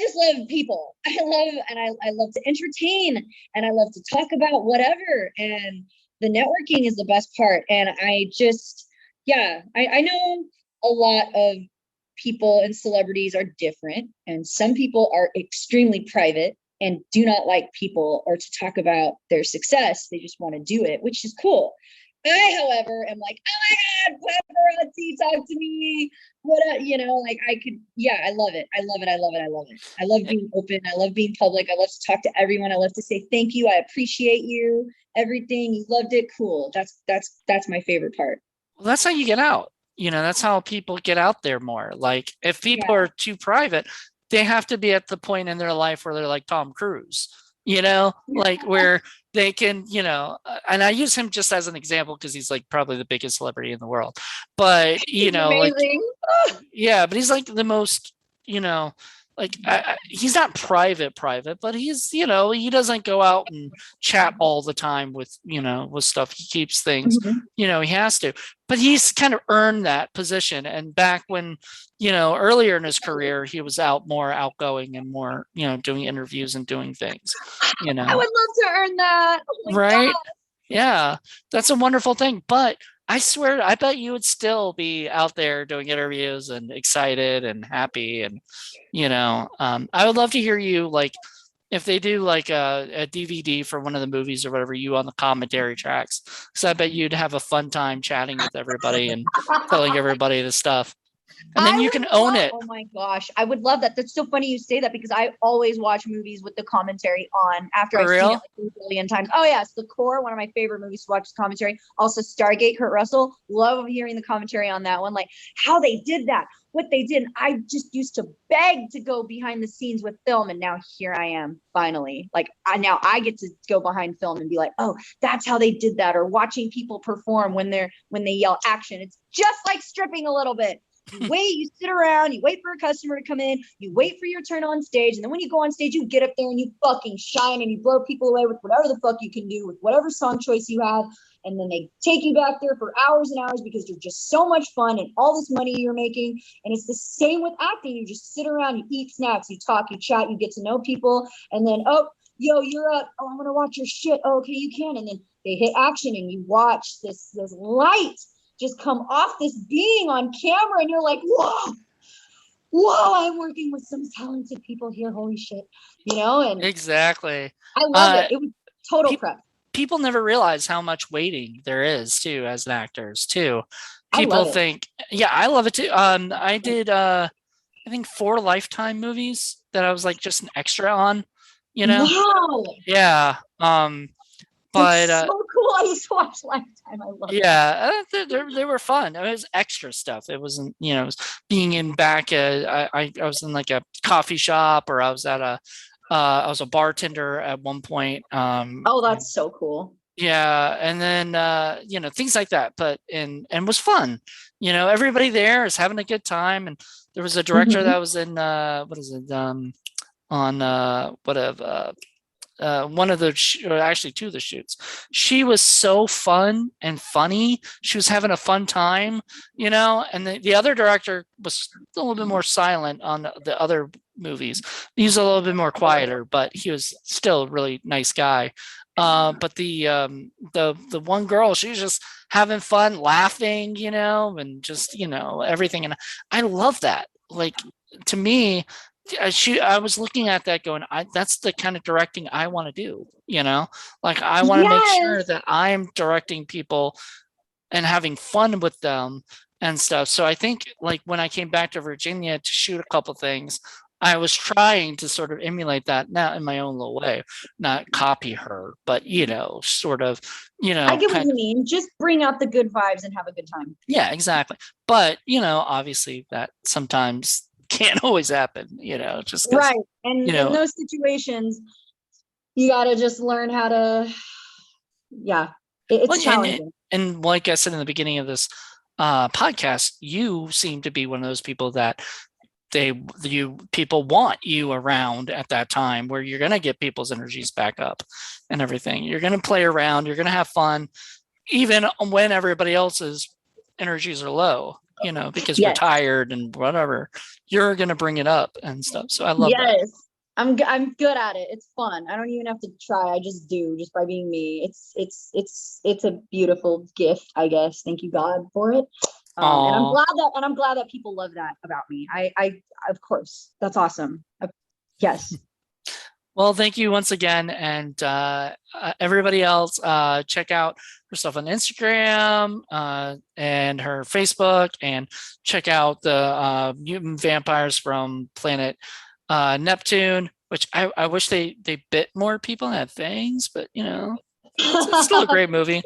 just love people. I love to entertain, and I love to talk about whatever. And the networking is the best part. And I just, yeah, I know a lot of people and celebrities are different, and some people are extremely private and do not like people or to talk about their success. They just want to do it, which is cool. I, however, am like, oh my God, paparazzi, talk to me. Like I could, yeah, I love it. I love it. I love it. I love it. I love being open. I love being public. I love to talk to everyone. I love to say thank you. I appreciate you. Everything. You loved it. Cool. That's my favorite part. Well, that's how you get out. That's how people get out there more. Like if people Yeah. are too private, they have to be at the point in their life where they're like Tom Cruise, like where they can, and I use him just as an example because he's like probably the biggest celebrity in the world. But, It's like, amazing. yeah, but he's like the most, like he's not private, but he's, he doesn't go out and chat all the time with stuff. He keeps things, Mhm. he has to, but he's kind of earned that position. And back when, earlier in his career, he was more outgoing and more, doing interviews and doing things, I would love to earn that. Oh my right? God. Yeah, that's a wonderful thing. But I swear, I bet you would still be out there doing interviews and excited and happy. And, I would love to hear you, like, if they do like a DVD for one of the movies or whatever, you on the commentary tracks. Because I bet you'd have a fun time chatting with everybody and telling everybody the stuff. And then I you would can own love, it. oh my gosh, I would love that. That's so funny you say that because I always watch movies with the commentary on after For I've seen it real? like a billion times. Oh yeah, it's The Core, one of my favorite movies to watch the commentary. Also Stargate, Kurt Russell, love hearing the commentary on that one, like how they did that, what they did. I just used to beg to go behind the scenes with film, and now here I am finally. Like now I get to go behind film and be like, oh, that's how they did that, or watching people perform when they yell action. It's just like stripping a little bit. You wait, you sit around, you wait for a customer to come in, you wait for your turn on stage, and then when you go on stage, you get up there and you fucking shine and you blow people away with whatever the fuck you can do with whatever song choice you have. And then they take you back there for hours and hours because you're just so much fun and all this money you're making. And it's the same with acting. You just sit around, you eat snacks, you talk, you chat, you get to know people, and then, oh, yo, you're up. Oh, I'm gonna watch your shit. Oh, okay, you can. And then they hit action and you watch this light just come off this being on camera, and you're like, whoa, I'm working with some talented people here. Holy shit, and Exactly. I love it. It was total prep. People never realize how much waiting there is too as an actors too. I People love it. think, yeah, I love it too. I did I think 4 Lifetime movies that I was like just an extra on, you know? Wow, Yeah. But that's so cool. I used to watch Lifetime. I love that. yeah, they were fun. It was extra stuff. It wasn't, it was being in back. I was in like a coffee shop, or I was at I was a bartender at one point. Oh, that's so cool. Yeah, and then things like that. But and was fun. Everybody there is having a good time. And there was a director Mhm. that was in what is it on whatever. One of the or actually 2 of the shoots, she was so fun and funny. She was having a fun time, and the other director was a little bit more silent on the other movies. He's a little bit more quieter, but he was still a really nice guy. But the one girl, she was just having fun, laughing, and just everything, and I love that. Like, to me, I was looking at that going, that's the kind of directing I want to do. Like, I want to make sure Yes. that I'm directing people and having fun with them and stuff. So I think, like, when I came back to Virginia to shoot a couple things, I was trying to sort of emulate that, not in my own little way, not copy her, but sort of, I get what kind you mean. Just bring out the good vibes and have a good time. yeah, exactly. But obviously that sometimes can't always happen, just because, Right. And you in know, those situations, you got to just learn how to, yeah, well, it's challenging. and like I said in the beginning of this podcast, you seem to be one of those people that people want you around at that time, where you're going to get people's energies back up and everything. You're going to play around, you're going to have fun, even when everybody else's energies are low, because we're Yes. tired and whatever. You're going to bring it up and stuff. So I love that. Yes. I'm good at it. It's fun. I don't even have to try. I just do, just by being me. It's a beautiful gift, I guess. Thank you, God, for it. And I'm glad that people love that about me. I of course, that's awesome. Yes. Well, thank you once again. And everybody else, check out her stuff on Instagram and her Facebook, and check out the mutant vampires from planet Neptune, which I wish they bit more people and had fangs, but it's still a great movie.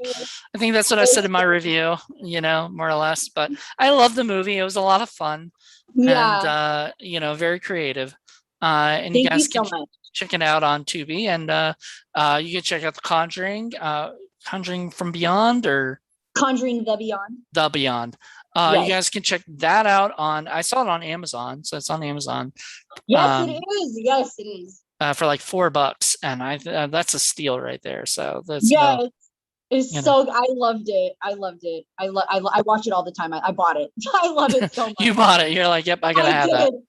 I think that's what I said in my review, more or less. But I love the movie. It was a lot of fun. Yeah. And very creative. And you Thank you guys so can much. check it out on Tubi, and you can check out The Conjuring, Conjuring from Beyond, or Conjuring the Beyond. The Beyond. You Yes. guys can check that out I saw it on Amazon, so it's on Amazon. Yes, it is. Yes, it is. For like $4, and that's a steal right there. So that's Yes. It's you know so I loved it. I loved it. I watch it all the time. I bought it. I love it so much. you bought it. You're like, yep, I gotta I have that. did.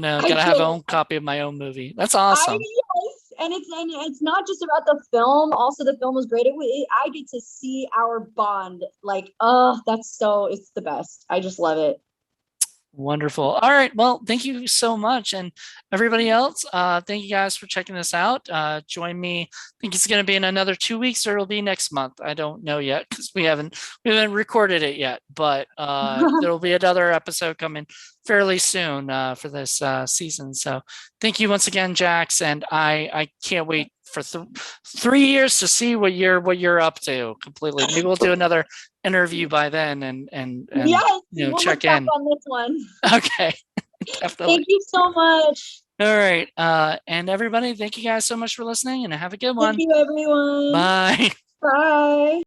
I Gotta have did. my own copy of my own movie. That's I awesome. yes, and it's not just about the film. Also, the film was great. I get to see our bond. Like, oh, it's the best. I just love it. Wonderful. All right. Well, thank you so much. And everybody else, thank you guys for checking this out. Join me. I think it's going to be in another 2 weeks, or it'll be next month. I don't know yet, because we haven't recorded it yet, but there'll be another episode coming fairly soon for this season. So thank you once again, Jax. And I can't wait for 3 years to see what you're up to completely. Maybe we'll do another interview by then, and Yes, we'll check look back in on this one. Okay. Definitely. Thank you so much. All right. And everybody, thank you guys so much for listening, and have a good one. Thank you, everyone. Bye. Bye.